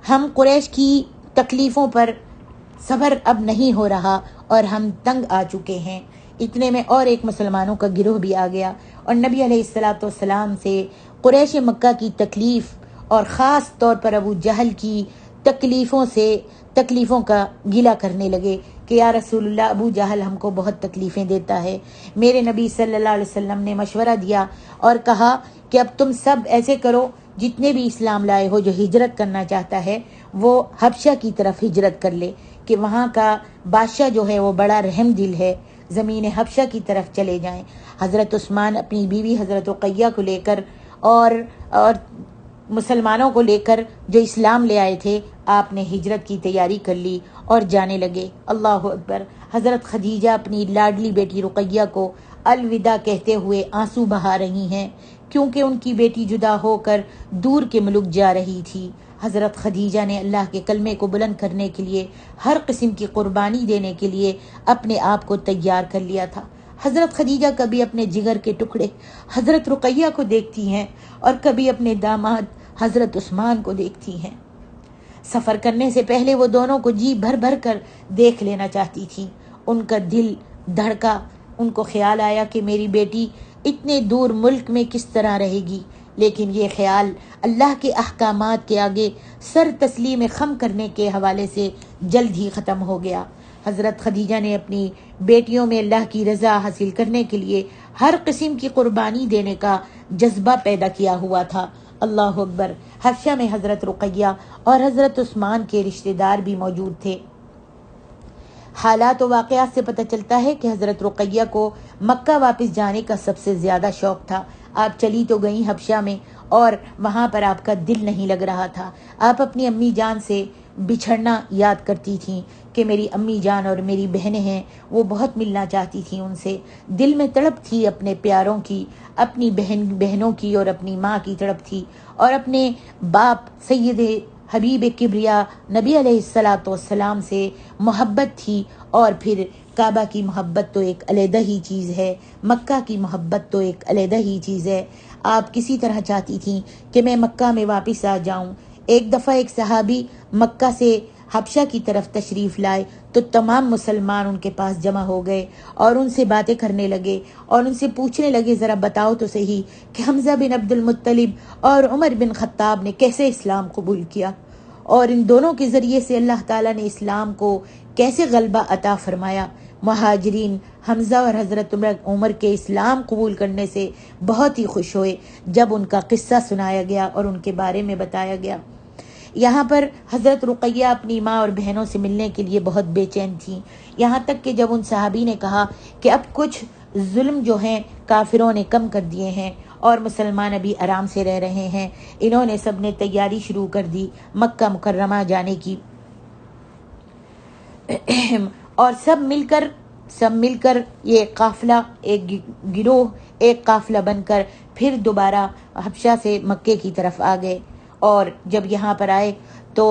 ہم قریش کی تکلیفوں پر صبر اب نہیں ہو رہا اور ہم تنگ آ چکے ہیں۔ اتنے میں اور ایک مسلمانوں کا گروہ بھی آ گیا اور نبی علیہ السلام سے قریش مکہ کی تکلیف اور خاص طور پر ابو جہل کی تکلیفوں کا گلہ کرنے لگے کہ یا رسول اللہ، ابو جہل ہم کو بہت تکلیفیں دیتا ہے۔ میرے نبی صلی اللہ علیہ وسلم نے مشورہ دیا اور کہا کہ اب تم سب ایسے کرو، جتنے بھی اسلام لائے ہو جو ہجرت کرنا چاہتا ہے وہ حبشہ کی طرف ہجرت کر لے، کہ وہاں کا بادشاہ جو ہے وہ بڑا رحم دل ہے، زمین حبشہ کی طرف چلے جائیں۔ حضرت عثمان اپنی بیوی حضرت رقیہ کو لے کر اور مسلمانوں کو لے کر جو اسلام لے آئے تھے، آپ نے ہجرت کی تیاری کر لی اور جانے لگے۔ اللہ اکبر۔ حضرت خدیجہ اپنی لاڈلی بیٹی رقیہ کو الوداع کہتے ہوئے آنسو بہا رہی ہیں، کیونکہ ان کی بیٹی جدا ہو کر دور کے ملک جا رہی تھی۔ حضرت خدیجہ نے اللہ کے کلمے کو بلند کرنے کے لیے، ہر قسم کی قربانی دینے کے لیے اپنے آپ کو تیار کر لیا تھا۔ حضرت خدیجہ کبھی اپنے جگر کے ٹکڑے حضرت رقیہ کو دیکھتی ہیں اور کبھی اپنے داماد حضرت عثمان کو دیکھتی ہیں۔ سفر کرنے سے پہلے وہ دونوں کو جی بھر بھر کر دیکھ لینا چاہتی تھی۔ ان کا دل دھڑکا، ان کو خیال آیا کہ میری بیٹی اتنے دور ملک میں کس طرح رہے گی، لیکن یہ خیال اللہ کے احکامات کے آگے سر تسلیم خم کرنے کے حوالے سے جلد ہی ختم ہو گیا۔ حضرت خدیجہ نے اپنی بیٹیوں میں اللہ کی رضا حاصل کرنے کے لیے ہر قسم کی قربانی دینے کا جذبہ پیدا کیا ہوا تھا۔ اللہ اکبر۔ حبشہ میں حضرت رقیہ اور حضرت عثمان کے رشتہ دار بھی موجود تھے۔ حالات و واقعات سے پتہ چلتا ہے کہ حضرت رقیہ کو مکہ واپس جانے کا سب سے زیادہ شوق تھا۔ آپ چلی تو گئیں حبشہ میں اور وہاں پر آپ کا دل نہیں لگ رہا تھا۔ آپ اپنی امی جان سے بچھڑنا یاد کرتی تھیں کہ میری امی جان اور میری بہنیں ہیں، وہ بہت ملنا چاہتی تھیں ان سے۔ دل میں تڑپ تھی اپنے پیاروں کی، اپنی بہنوں کی اور اپنی ماں کی تڑپ تھی، اور اپنے باپ سید حبیب کبریا نبی علیہ السلام سے محبت تھی۔ اور پھر کعبہ کی محبت تو ایک علیحدہ ہی چیز ہے، مکہ کی محبت تو ایک علیحدہ ہی چیز ہے۔ آپ کسی طرح چاہتی تھیں کہ میں مکہ میں واپس آ جاؤں۔ ایک دفعہ ایک صحابی مکہ سے حبشہ کی طرف تشریف لائے تو تمام مسلمان ان کے پاس جمع ہو گئے اور ان سے باتیں کرنے لگے اور ان سے پوچھنے لگے، ذرا بتاؤ تو صحیح کہ حمزہ بن عبد المطلب اور عمر بن خطاب نے کیسے اسلام قبول کیا، اور ان دونوں کے ذریعے سے اللہ تعالیٰ نے اسلام کو کیسے غلبہ عطا فرمایا۔ مہاجرین حمزہ اور حضرت عمر کے اسلام قبول کرنے سے بہت ہی خوش ہوئے جب ان کا قصہ سنایا گیا اور ان کے بارے میں بتایا گیا۔ یہاں پر حضرت رقیہ اپنی ماں اور بہنوں سے ملنے کے لیے بہت بے چین تھیں، یہاں تک کہ جب ان صحابی نے کہا کہ اب کچھ ظلم جو ہیں کافروں نے کم کر دیے ہیں اور مسلمان ابھی آرام سے رہ رہے ہیں، انہوں نے سب نے تیاری شروع کر دی مکہ مکرمہ جانے کی، اور سب مل کر یہ قافلہ، ایک گروہ، ایک قافلہ بن کر پھر دوبارہ حبشہ سے مکے کی طرف آ گئے۔ اور جب یہاں پر آئے تو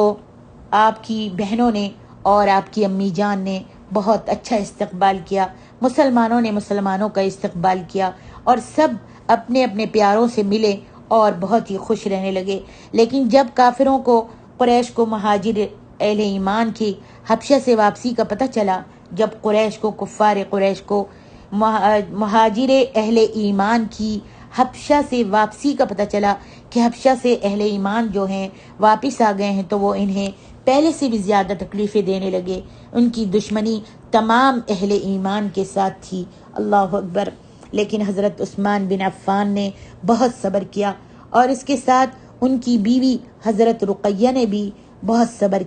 آپ کی بہنوں نے اور آپ کی امی جان نے بہت اچھا استقبال کیا، مسلمانوں نے مسلمانوں کا استقبال کیا، اور سب اپنے اپنے پیاروں سے ملے اور بہت ہی خوش رہنے لگے۔ لیکن جب کافروں کو، قریش کو، مہاجر اہل ایمان کی حبشہ سے واپسی کا پتہ چلا، جب قریش کو، کفار قریش کو مہاجر اہل ایمان کی حبشہ سے واپسی کا پتہ چلا کہ حبشہ سے اہل ایمان جو ہیں واپس آ گئے ہیں، تو وہ انہیں پہلے سے بھی زیادہ تکلیفیں دینے لگے۔ ان کی دشمنی تمام اہل ایمان کے ساتھ تھی۔ اللہ اکبر۔ لیکن حضرت عثمان بن عفان نے بہت صبر کیا، اور اس کے ساتھ ان کی بیوی حضرت رقیہ نے بھی بہت صبر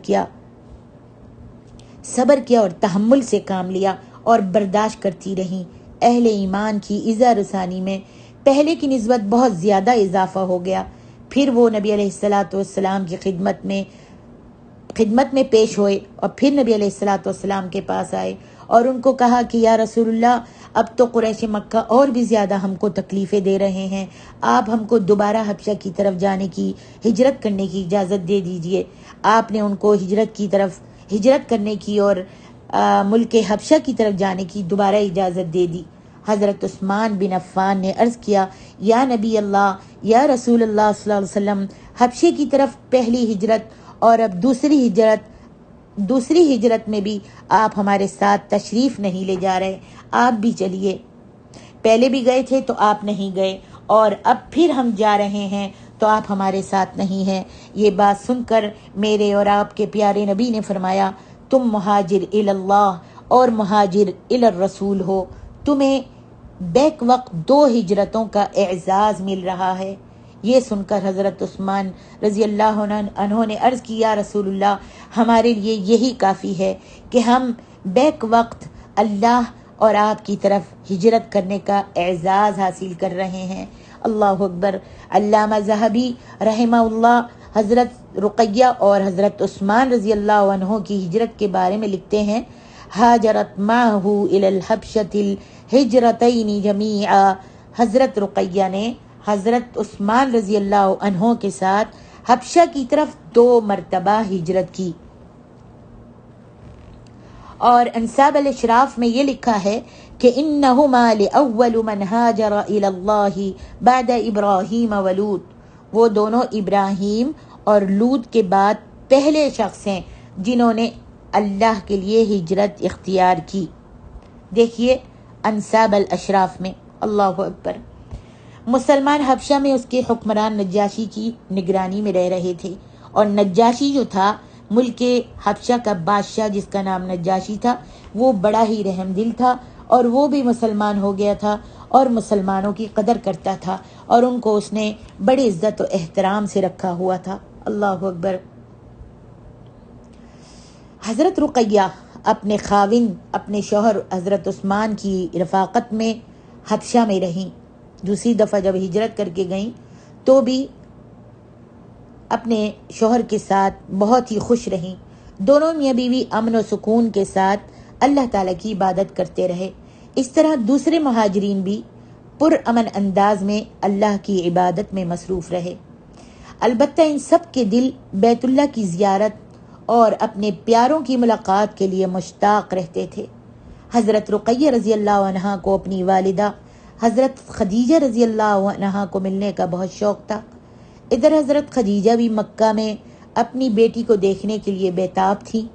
کیا اور تحمل سے کام لیا اور برداشت کرتی رہیں۔ اہل ایمان کی ایذا رسانی میں پہلے کی نسبت بہت زیادہ اضافہ ہو گیا۔ پھر وہ نبی علیہ السلام کی خدمت میں پیش ہوئے اور پھر نبی علیہ السلام کے پاس آئے اور ان کو کہا کہ یا رسول اللہ، اب تو قریش مکہ اور بھی زیادہ ہم کو تکلیفیں دے رہے ہیں، آپ ہم کو دوبارہ حبشہ کی طرف جانے کی، ہجرت کرنے کی اجازت دے دیجئے۔ آپ نے ان کو ہجرت کرنے کی اور ملک حبشہ کی طرف جانے کی دوبارہ اجازت دے دی۔ حضرت عثمان بن عفان نے عرض کیا، یا نبی اللہ، یا رسول اللہ صلی اللہ علیہ وسلم، حبشے کی طرف پہلی ہجرت اور اب دوسری ہجرت میں بھی آپ ہمارے ساتھ تشریف نہیں لے جا رہے، آپ بھی چلیے۔ پہلے بھی گئے تھے تو آپ نہیں گئے، اور اب پھر ہم جا رہے ہیں تو آپ ہمارے ساتھ نہیں ہیں۔ یہ بات سن کر میرے اور آپ کے پیارے نبی نے فرمایا، تم مہاجر اللہ اور مہاجر الرسول ہو، تمہیں بیک وقت 2 ہجرتوں کا اعزاز مل رہا ہے۔ یہ سن کر حضرت عثمان رضی اللہ عنہ نے عرض کی، یا رسول اللہ، ہمارے لیے یہی کافی ہے کہ ہم بیک وقت اللہ اور آپ کی طرف ہجرت کرنے کا اعزاز حاصل کر رہے ہیں۔ اللہ اکبر۔ علامہ ذہبی رحمہ اللہ حضرت رقیہ اور حضرت عثمان رضی اللہ عنہ کی ہجرت کے بارے میں لکھتے ہیں، ہاجرت معہ الی الحبشۃ الہجرتین جمیعا، حضرت رقیہ نے حضرت عثمان رضی اللہ عنہ کے ساتھ حبشہ کی طرف 2 مرتبہ ہجرت کی۔ اور انساب الاشراف میں یہ لکھا ہے کہ انہما لأول من ہاجر الی اللہ بعد ابراہیم و لوط، وہ دونوں ابراہیم اور لوط کے بعد پہلے شخص ہیں جنہوں نے اللہ کے لیے ہجرت اختیار کی۔ دیکھیے انساب الاشراف میں۔ اللہ اکبر۔ مسلمان حبشہ میں اس کے حکمران نجاشی کی نگرانی میں رہ رہے تھے، اور نجاشی جو تھا ملک حبشہ کا بادشاہ، جس کا نام نجاشی تھا، وہ بڑا ہی رحم دل تھا، اور وہ بھی مسلمان ہو گیا تھا اور مسلمانوں کی قدر کرتا تھا، اور ان کو اس نے بڑے عزت و احترام سے رکھا ہوا تھا۔ اللہ اکبر۔ حضرت رقیہ اپنے خاوند، اپنے شوہر حضرت عثمان کی رفاقت میں حبشہ میں رہیں۔ دوسری دفعہ جب ہجرت کر کے گئیں تو بھی اپنے شوہر کے ساتھ بہت ہی خوش رہیں۔ دونوں میاں بیوی امن و سکون کے ساتھ اللہ تعالیٰ کی عبادت کرتے رہے۔ اس طرح دوسرے مہاجرین بھی پرامن انداز میں اللہ کی عبادت میں مصروف رہے۔ البتہ ان سب کے دل بیت اللہ کی زیارت اور اپنے پیاروں کی ملاقات کے لیے مشتاق رہتے تھے۔ حضرت رقیہ رضی اللہ عنہا کو اپنی والدہ حضرت خدیجہ رضی اللہ عنہا کو ملنے کا بہت شوق تھا۔ ادھر حضرت خدیجہ بھی مکہ میں اپنی بیٹی کو دیکھنے کے لیے بیتاب تھی۔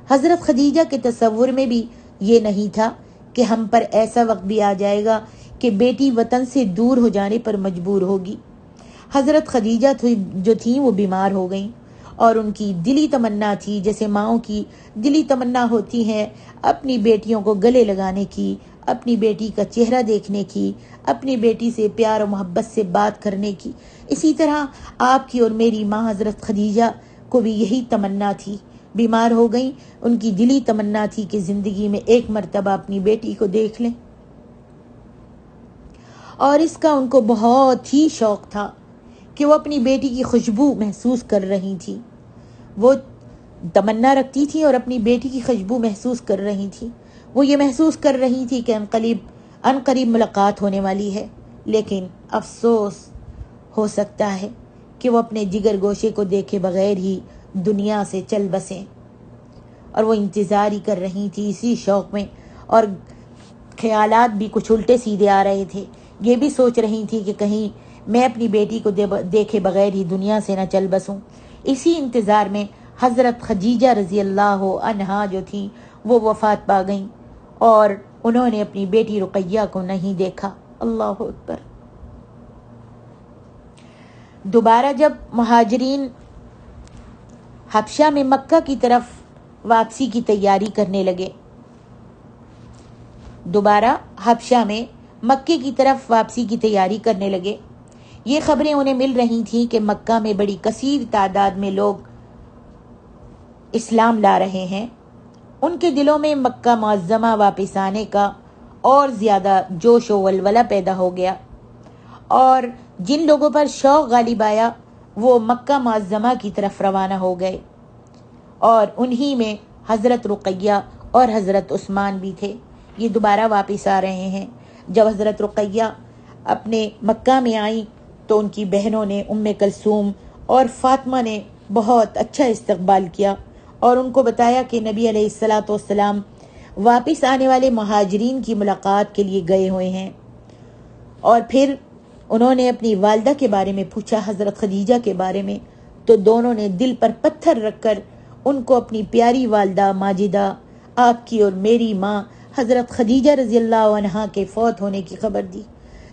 حضرت خدیجہ کے تصور میں بھی یہ نہیں تھا کہ ہم پر ایسا وقت بھی آ جائے گا کہ بیٹی وطن سے دور ہو جانے پر مجبور ہوگی۔ حضرت خدیجہ جو تھیں وہ بیمار ہو گئیں، اور ان کی دلی تمنا تھی، جیسے ماؤں کی دلی تمنا ہوتی ہے اپنی بیٹیوں کو گلے لگانے کی، اپنی بیٹی کا چہرہ دیکھنے کی، اپنی بیٹی سے پیار و محبت سے بات کرنے کی، اسی طرح آپ کی اور میری ماں حضرت خدیجہ کو بھی یہی تمنا تھی۔ بیمار ہو گئیں، ان کی دلی تمنا تھی کہ زندگی میں ایک مرتبہ اپنی بیٹی کو دیکھ لیں، اور اس کا ان کو بہت ہی شوق تھا کہ وہ اپنی بیٹی کی خوشبو محسوس کر رہی تھی۔ وہ تمنا رکھتی تھی اور اپنی بیٹی کی خوشبو محسوس کر رہی تھی۔ وہ یہ محسوس کر رہی تھی کہ ان قریب ملاقات ہونے والی ہے، لیکن افسوس ہو سکتا ہے کہ وہ اپنے جگر گوشے کو دیکھے بغیر ہی دنیا سے چل بسیں، اور وہ انتظار ہی کر رہی تھی اسی شوق میں، اور خیالات بھی کچھ الٹے سیدھے آ رہے تھے۔ یہ بھی سوچ رہی تھی کہ کہیں میں اپنی بیٹی کو دیکھے بغیر ہی دنیا سے نہ چل بسوں۔ اسی انتظار میں حضرت خدیجہ رضی اللہ عنہا جو تھیں وہ وفات پا گئیں، اور انہوں نے اپنی بیٹی رقیہ کو نہیں دیکھا۔ اللہ اکبر۔ دوبارہ جب مہاجرین حبشہ میں مکہ کی طرف واپسی کی تیاری کرنے لگے، یہ خبریں انہیں مل رہی تھیں کہ مکہ میں بڑی کثیر تعداد میں لوگ اسلام لا رہے ہیں۔ ان کے دلوں میں مکہ معظمہ واپس آنے کا اور زیادہ جوش و ولولہ پیدا ہو گیا، اور جن لوگوں پر شوق غالب آیا وہ مکہ معظمہ کی طرف روانہ ہو گئے، اور انہی میں حضرت رقیہ اور حضرت عثمان بھی تھے۔ یہ دوبارہ واپس آ رہے ہیں۔ جب حضرت رقیہ اپنے مکہ میں آئیں تو ان کی بہنوں نے، ام کلثوم اور فاطمہ نے بہت اچھا استقبال کیا، اور ان کو بتایا کہ نبی علیہ الصلاۃ والسلام واپس آنے والے مہاجرین کی ملاقات کے لیے گئے ہوئے ہیں۔ اور پھر انہوں نے اپنی والدہ کے بارے میں پوچھا، حضرت خدیجہ کے بارے میں، تو دونوں نے دل پر پتھر رکھ کر ان کو اپنی پیاری والدہ ماجدہ، آپ کی اور میری ماں حضرت خدیجہ رضی اللہ عنہا کے فوت ہونے کی خبر دی۔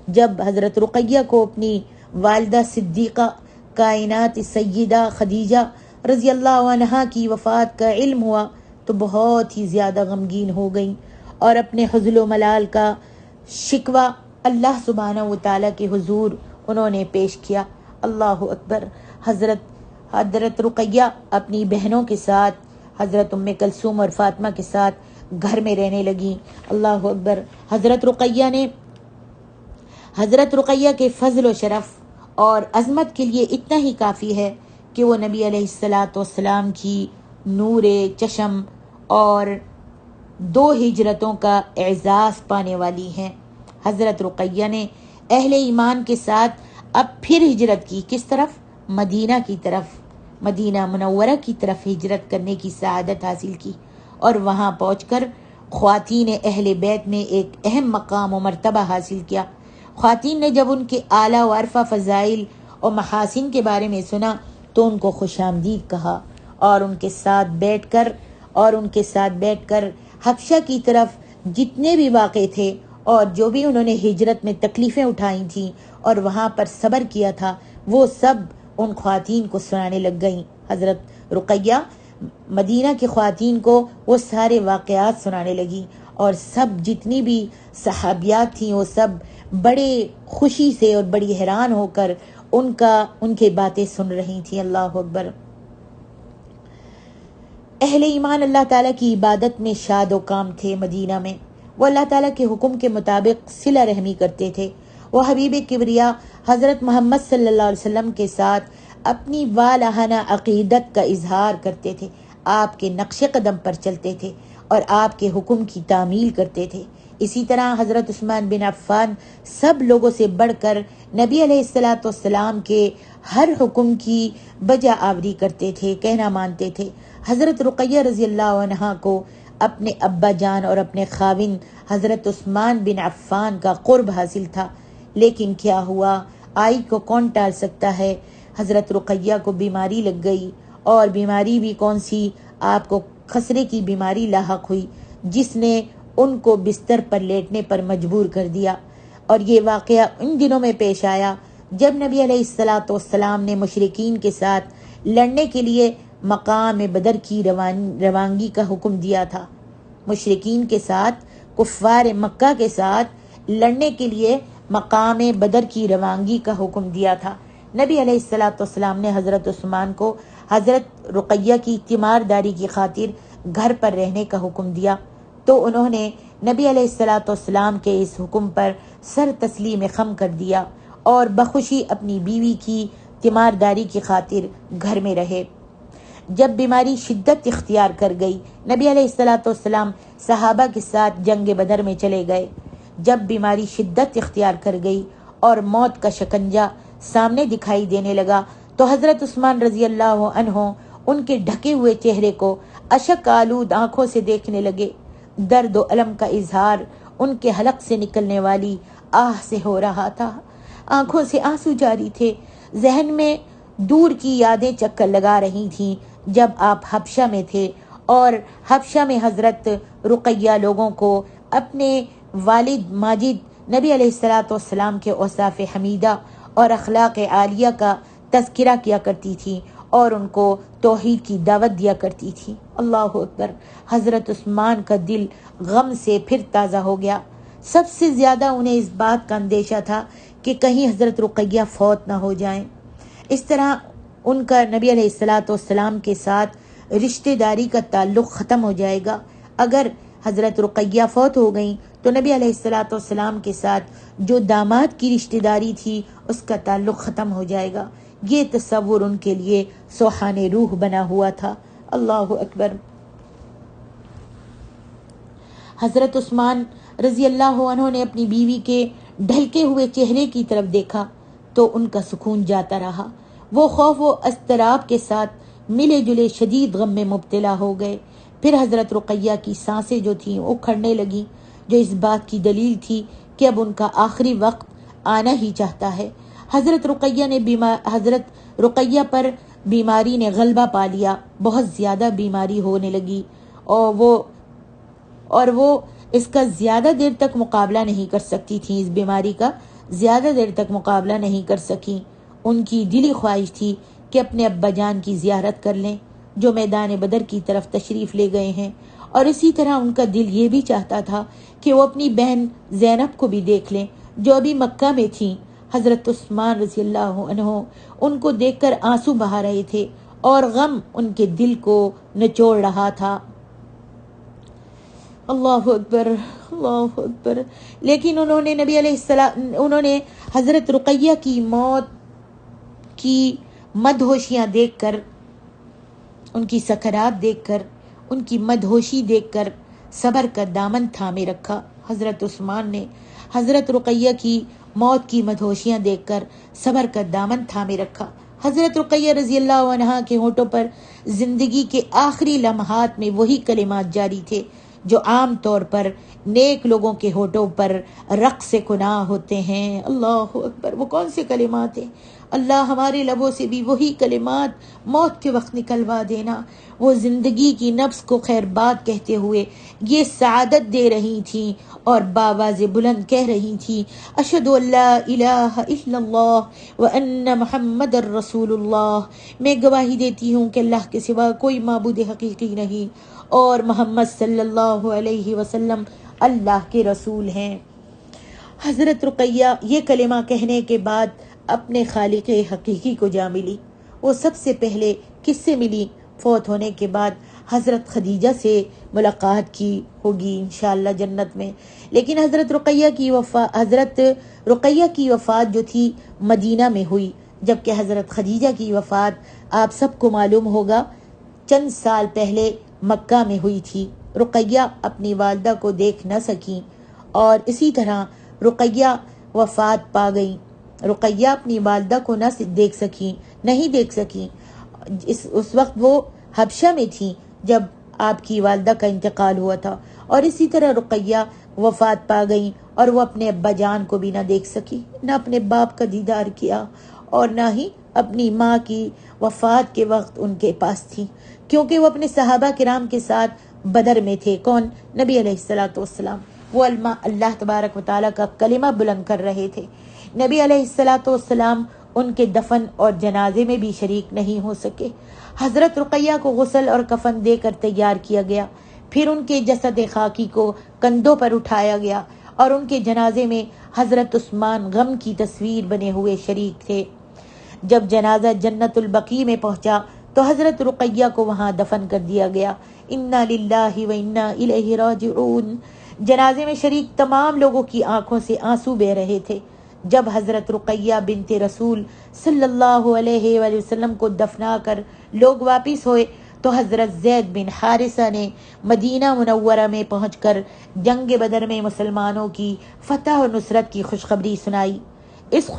جب حضرت رقیہ کو اپنی والدہ صدیقہ کائنات سیدہ خدیجہ رضی اللہ عنہا کی وفات کا علم ہوا تو بہت ہی زیادہ غمگین ہو گئیں اور اپنے حزن و ملال کا شکوہ اللہ سبحانہ و تعالیٰ کے حضور انہوں نے پیش کیا۔ اللہ اکبر۔ حضرت رقیہ اپنی بہنوں کے ساتھ، حضرت ام کلثوم اور فاطمہ کے ساتھ گھر میں رہنے لگیں۔ اللہ اکبر۔ حضرت رقیہ کے فضل و شرف اور عظمت کے لیے اتنا ہی کافی ہے کہ وہ نبی علیہ السلام کی نور چشم اور 2 ہجرتوں کا اعزاز پانے والی ہیں۔ حضرت رقیہ نے اہل ایمان کے ساتھ اب پھر ہجرت کی، کس طرف؟ مدینہ کی طرف، مدینہ منورہ کی طرف ہجرت کرنے کی سعادت حاصل کی، اور وہاں پہنچ کر خواتین اہل بیت میں ایک اہم مقام و مرتبہ حاصل کیا۔ خواتین نے جب ان کے اعلیٰ و عرفہ فضائل اور محاسن کے بارے میں سنا تو ان کو خوش آمدید کہا اور ان کے ساتھ بیٹھ کر حبشہ کی طرف جتنے بھی واقع تھے اور جو بھی انہوں نے ہجرت میں تکلیفیں اٹھائی تھیں اور وہاں پر صبر کیا تھا وہ سب ان خواتین کو سنانے لگ گئیں۔ حضرت رقیہ مدینہ کی خواتین کو وہ سارے واقعات سنانے لگی اور سب جتنی بھی صحابیات تھیں وہ سب بڑے خوشی سے اور بڑی حیران ہو کر ان کے باتیں سن رہی تھیں۔ اللہ اکبر۔ اہل ایمان اللہ تعالیٰ کی عبادت میں شاد و کام تھے۔ مدینہ میں وہ اللہ تعالیٰ کے حکم کے مطابق صلہ رحمی کرتے تھے۔ وہ حبیب کبریا حضرت محمد صلی اللہ علیہ وسلم کے ساتھ اپنی والہانہ عقیدت کا اظہار کرتے تھے، آپ کے نقش قدم پر چلتے تھے اور آپ کے حکم کی تعمیل کرتے تھے۔ اسی طرح حضرت عثمان بن عفان سب لوگوں سے بڑھ کر نبی علیہ السلام کے ہر حکم کی بجا آوری کرتے تھے، کہنا مانتے تھے۔ حضرت رقیہ رضی اللہ عنہا کو اپنے ابا جان اور اپنے خاوند حضرت عثمان بن عفان کا قرب حاصل تھا، لیکن کیا ہوا؟ آئی کو کون ٹال سکتا ہے؟ حضرت رقیہ کو بیماری لگ گئی، اور بیماری بھی کون سی؟ آپ کو خسرے کی بیماری لاحق ہوئی جس نے ان کو بستر پر لیٹنے پر مجبور کر دیا۔ اور یہ واقعہ ان دنوں میں پیش آیا جب نبی علیہ السلام نے مشرکین کے ساتھ لڑنے کے لیے مقام بدر کی روانگی کا حکم دیا تھا۔ مشرکین کے ساتھ، کفار مکہ کے ساتھ لڑنے کے لیے مقام بدر کی روانگی کا حکم دیا تھا۔ نبی علیہ السلام نے حضرت عثمان کو حضرت رقیہ کی تیمارداری کی خاطر گھر پر رہنے کا حکم دیا، تو انہوں نے نبی علیہ السلام کے اس حکم پر سر تسلیم خم کر دیا اور بخوشی اپنی بیوی کی تیمارداری کی خاطر گھر میں رہے۔ جب بیماری شدت اختیار کر گئی، نبی علیہ السلام صحابہ کے ساتھ جنگ بدر میں چلے گئے۔ جب بیماری شدت اختیار کر گئی اور موت کا شکنجہ سامنے دکھائی دینے لگا تو حضرت عثمان رضی اللہ عنہ ان کے ڈھکے ہوئے چہرے کو اشک آلود آنکھوں سے دیکھنے لگے۔ درد و الم کا اظہار ان کے حلق سے نکلنے والی آہ سے ہو رہا تھا، آنکھوں سے آنسو جاری تھے، ذہن میں دور کی یادیں چکر لگا رہی تھیں جب آپ حبشہ میں تھے اور حبشہ میں حضرت رقیہ لوگوں کو اپنے والد ماجد نبی علیہ السلام کے اوصاف حمیدہ اور اخلاق عالیہ کا تذکرہ کیا کرتی تھی اور ان کو توحید کی دعوت دیا کرتی تھی۔ اللہ اکبر۔ حضرت عثمان کا دل غم سے پھر تازہ ہو گیا۔ سب سے زیادہ انہیں اس بات کا اندیشہ تھا کہ کہیں حضرت رقیہ فوت نہ ہو جائیں۔ اس طرح ان کا نبی علیہ السلام کے ساتھ رشتہ داری کا تعلق ختم ہو جائے گا۔ اگر حضرت رقیہ فوت ہو گئیں تو نبی علیہ السلام کے ساتھ جو داماد کی رشتہ داری تھی اس کا تعلق ختم ہو جائے گا۔ یہ تصور ان کے لیے سوہان روح بنا ہوا تھا۔ اللہ اکبر۔ حضرت عثمان رضی اللہ عنہ نے اپنی بیوی کے ڈھلکے ہوئے چہرے کی طرف دیکھا تو ان کا سکون جاتا رہا۔ وہ خوف و اضطراب کے ساتھ ملے جلے شدید غم میں مبتلا ہو گئے۔ پھر حضرت رقیہ کی سانسیں جو تھیں وہ کھڑنے لگیں، جو اس بات کی دلیل تھی کہ اب ان کا آخری وقت آنا ہی چاہتا ہے۔ حضرت رقیہ پر بیماری نے غلبہ پا لیا، بہت زیادہ بیماری ہونے لگی اور وہ اس کا زیادہ دیر تک مقابلہ نہیں کر سکتی تھیں، اس بیماری کا زیادہ دیر تک مقابلہ نہیں کر سکیں۔ ان کی دلی خواہش تھی کہ اپنے ابا جان کی زیارت کر لیں جو میدان بدر کی طرف تشریف لے گئے ہیں، اور اسی طرح ان کا دل یہ بھی چاہتا تھا کہ وہ اپنی بہن زینب کو بھی دیکھ لیں جو ابھی مکہ میں تھیں۔ حضرت عثمان رضی اللہ عنہ ان کو دیکھ کر آنسو بہا رہے تھے اور غم ان کے دل کو نچوڑ رہا تھا۔ اللہ اکبر، اللہ اکبر۔ لیکن انہوں نے حضرت رقیہ کی موت کی مدہوشیاں دیکھ کر، ان کی سکرات دیکھ کر، ان کی مدہوشی دیکھ کر صبر کا دامن تھامے رکھا۔ حضرت عثمان نے حضرت رقیہ کی موت کی مدہوشیاں دیکھ کر صبر کا دامن تھامے رکھا۔ حضرت رقیہ رضی اللہ عنہا کے ہونٹوں پر زندگی کے آخری لمحات میں وہی کلمات جاری تھے جو عام طور پر نیک لوگوں کے ہونٹوں پر رقص کناں ہوتے ہیں۔ اللہ اکبر۔ وہ کون سے کلمات ہیں؟ اللہ ہمارے لبوں سے بھی وہی کلمات موت کے وقت نکلوا دینا۔ وہ زندگی کی نفس کو خیر بات کہتے ہوئے یہ سعادت دے رہی تھیں اور باواز بلند کہہ رہی تھیں، اشہد ان لا الہ الا اللہ وان محمد الرسول اللہ، میں گواہی دیتی ہوں کہ اللہ کے سوا کوئی معبود حقیقی نہیں اور محمد صلی اللہ علیہ وسلم اللہ کے رسول ہیں۔ حضرت رقیہ یہ کلمہ کہنے کے بعد اپنے خالق حقیقی کو جا ملی۔ وہ سب سے پہلے کس سے ملی؟ فوت ہونے کے بعد حضرت خدیجہ سے ملاقات کی ہوگی انشاءاللہ جنت میں۔ لیکن حضرت رقیہ کی وفات جو تھی مدینہ میں ہوئی، جبکہ حضرت خدیجہ کی وفات آپ سب کو معلوم ہوگا چند سال پہلے مکہ میں ہوئی تھی۔ رقیہ اپنی والدہ کو دیکھ نہ سکیں اور اسی طرح رقیہ وفات پا گئیں۔ رقیہ اپنی والدہ کو نہیں دیکھ سکیں۔ اس وقت وہ حبشہ میں تھیں جب آپ کی والدہ کا انتقال ہوا تھا، اور اسی طرح رقیہ وفات پا گئیں اور وہ اپنے ابا جان کو بھی نہ دیکھ سکی، نہ اپنے باپ کا دیدار کیا اور نہ ہی اپنی ماں کی وفات کے وقت ان کے پاس تھی، کیونکہ وہ اپنے صحابہ کرام کے ساتھ بدر میں تھے۔ کون؟ نبی علیہ الصلوۃ والسلام۔ وہ اللہ تبارک و تعالیٰ کا کلمہ بلند کر رہے تھے۔ نبی علیہ الصلوۃ والسلام ان کے دفن اور جنازے میں بھی شریک نہیں ہو سکے۔ حضرت رقیہ کو غسل اور کفن دے کر تیار کیا گیا، پھر ان کے جسد خاکی کو کندھوں پر اٹھایا گیا اور ان کے جنازے میں حضرت عثمان غم کی تصویر بنے ہوئے شریک تھے۔ جب جنازہ جنت البقیع میں پہنچا تو حضرت رقیہ کو وہاں دفن کر دیا گیا۔ انا للہ و انا الیہ راجعون۔ جنازے میں شریک تمام لوگوں کی آنکھوں سے آنسو بہہ رہے تھے۔ جب حضرت رقیہ بنت رسول صلی اللہ علیہ وآلہ وسلم کو دفنا کر لوگ واپس ہوئے تو حضرت زید بن حارثہ نے مدینہ منورہ میں پہنچ کر جنگ بدر میں مسلمانوں کی فتح و نصرت کی خوشخبری سنائی۔ اس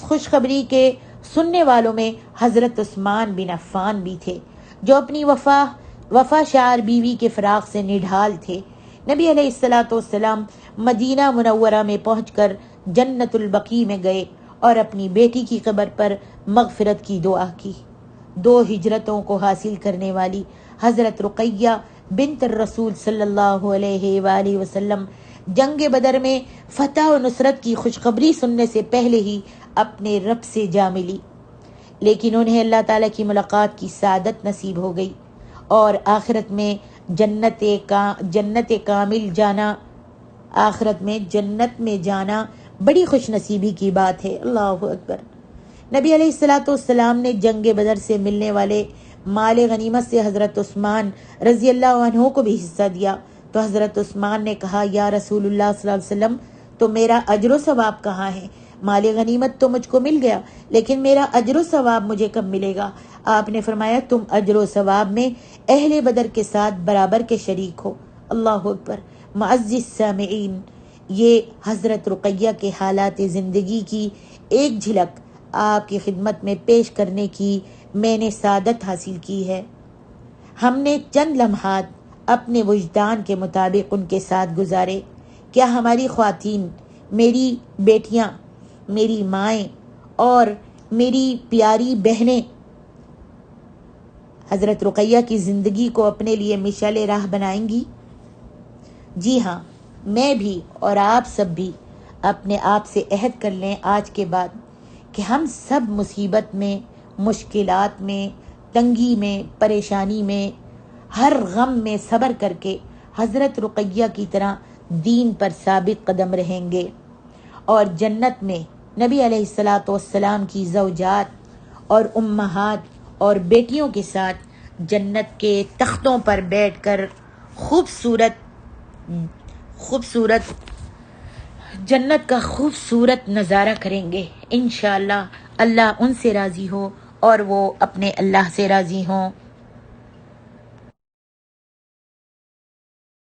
خوشخبری کے سننے والوں میں حضرت عثمان بن عفان بھی تھے، جو اپنی وفا شعار بیوی کے فراق سے نڈھال تھے۔ نبی علیہ الصلوۃ والسلام مدینہ منورہ میں پہنچ کر جنت البقیع میں گئے اور اپنی بیٹی کی قبر پر مغفرت کی دعا کی۔ 2 ہجرتوں کو حاصل کرنے والی حضرت رقیہ بنت الرسول صلی اللہ علیہ وآلہ وسلم جنگ بدر میں فتح و نصرت کی خوشخبری سننے سے پہلے ہی اپنے رب سے جا ملی، لیکن انہیں اللہ تعالیٰ کی ملاقات کی سعادت نصیب ہو گئی اور آخرت میں جنت کامل جانا، آخرت میں جنت میں جانا بڑی خوش نصیبی کی بات ہے۔ اللہ اکبر۔ نبی علیہ الصلوۃ والسلام نے جنگ بدر سے ملنے والے مال غنیمت سے حضرت عثمان رضی اللہ عنہ کو بھی حصہ دیا، تو حضرت عثمان نے کہا، یا رسول اللہ صلی اللہ علیہ وسلم، تو میرا اجر و ثواب کہاں ہے؟ مال غنیمت تو مجھ کو مل گیا، لیکن میرا اجر و ثواب مجھے کب ملے گا؟ آپ نے فرمایا، تم اجر و ثواب میں اہل بدر کے ساتھ برابر کے شریک ہو۔ اللہ اکبر۔ معزز سامعین، یہ حضرت رقیہ کے حالات زندگی کی ایک جھلک آپ کی خدمت میں پیش کرنے کی میں نے سعادت حاصل کی ہے۔ ہم نے چند لمحات اپنے وجدان کے مطابق ان کے ساتھ گزارے. کیا ہماری خواتین، میری بیٹیاں، میری مائیں اور میری پیاری بہنیں حضرت رقیہ کی زندگی کو اپنے لیے مشعل راہ بنائیں گی؟ جی ہاں، میں بھی اور آپ سب بھی اپنے آپ سے عہد کر لیں آج کے بعد کہ ہم سب مصیبت میں، مشکلات میں، تنگی میں، پریشانی میں، ہر غم میں صبر کر کے حضرت رقیہ کی طرح دین پر ثابت قدم رہیں گے، اور جنت میں نبی علیہ السلام کی زوجات اور امہات اور بیٹیوں کے ساتھ جنت کے تختوں پر بیٹھ کر خوبصورت جنت کا خوبصورت نظارہ کریں گے. انشاءاللہ اللہ ان سے راضی ہو اور وہ اپنے اللہ سے راضی ہوں.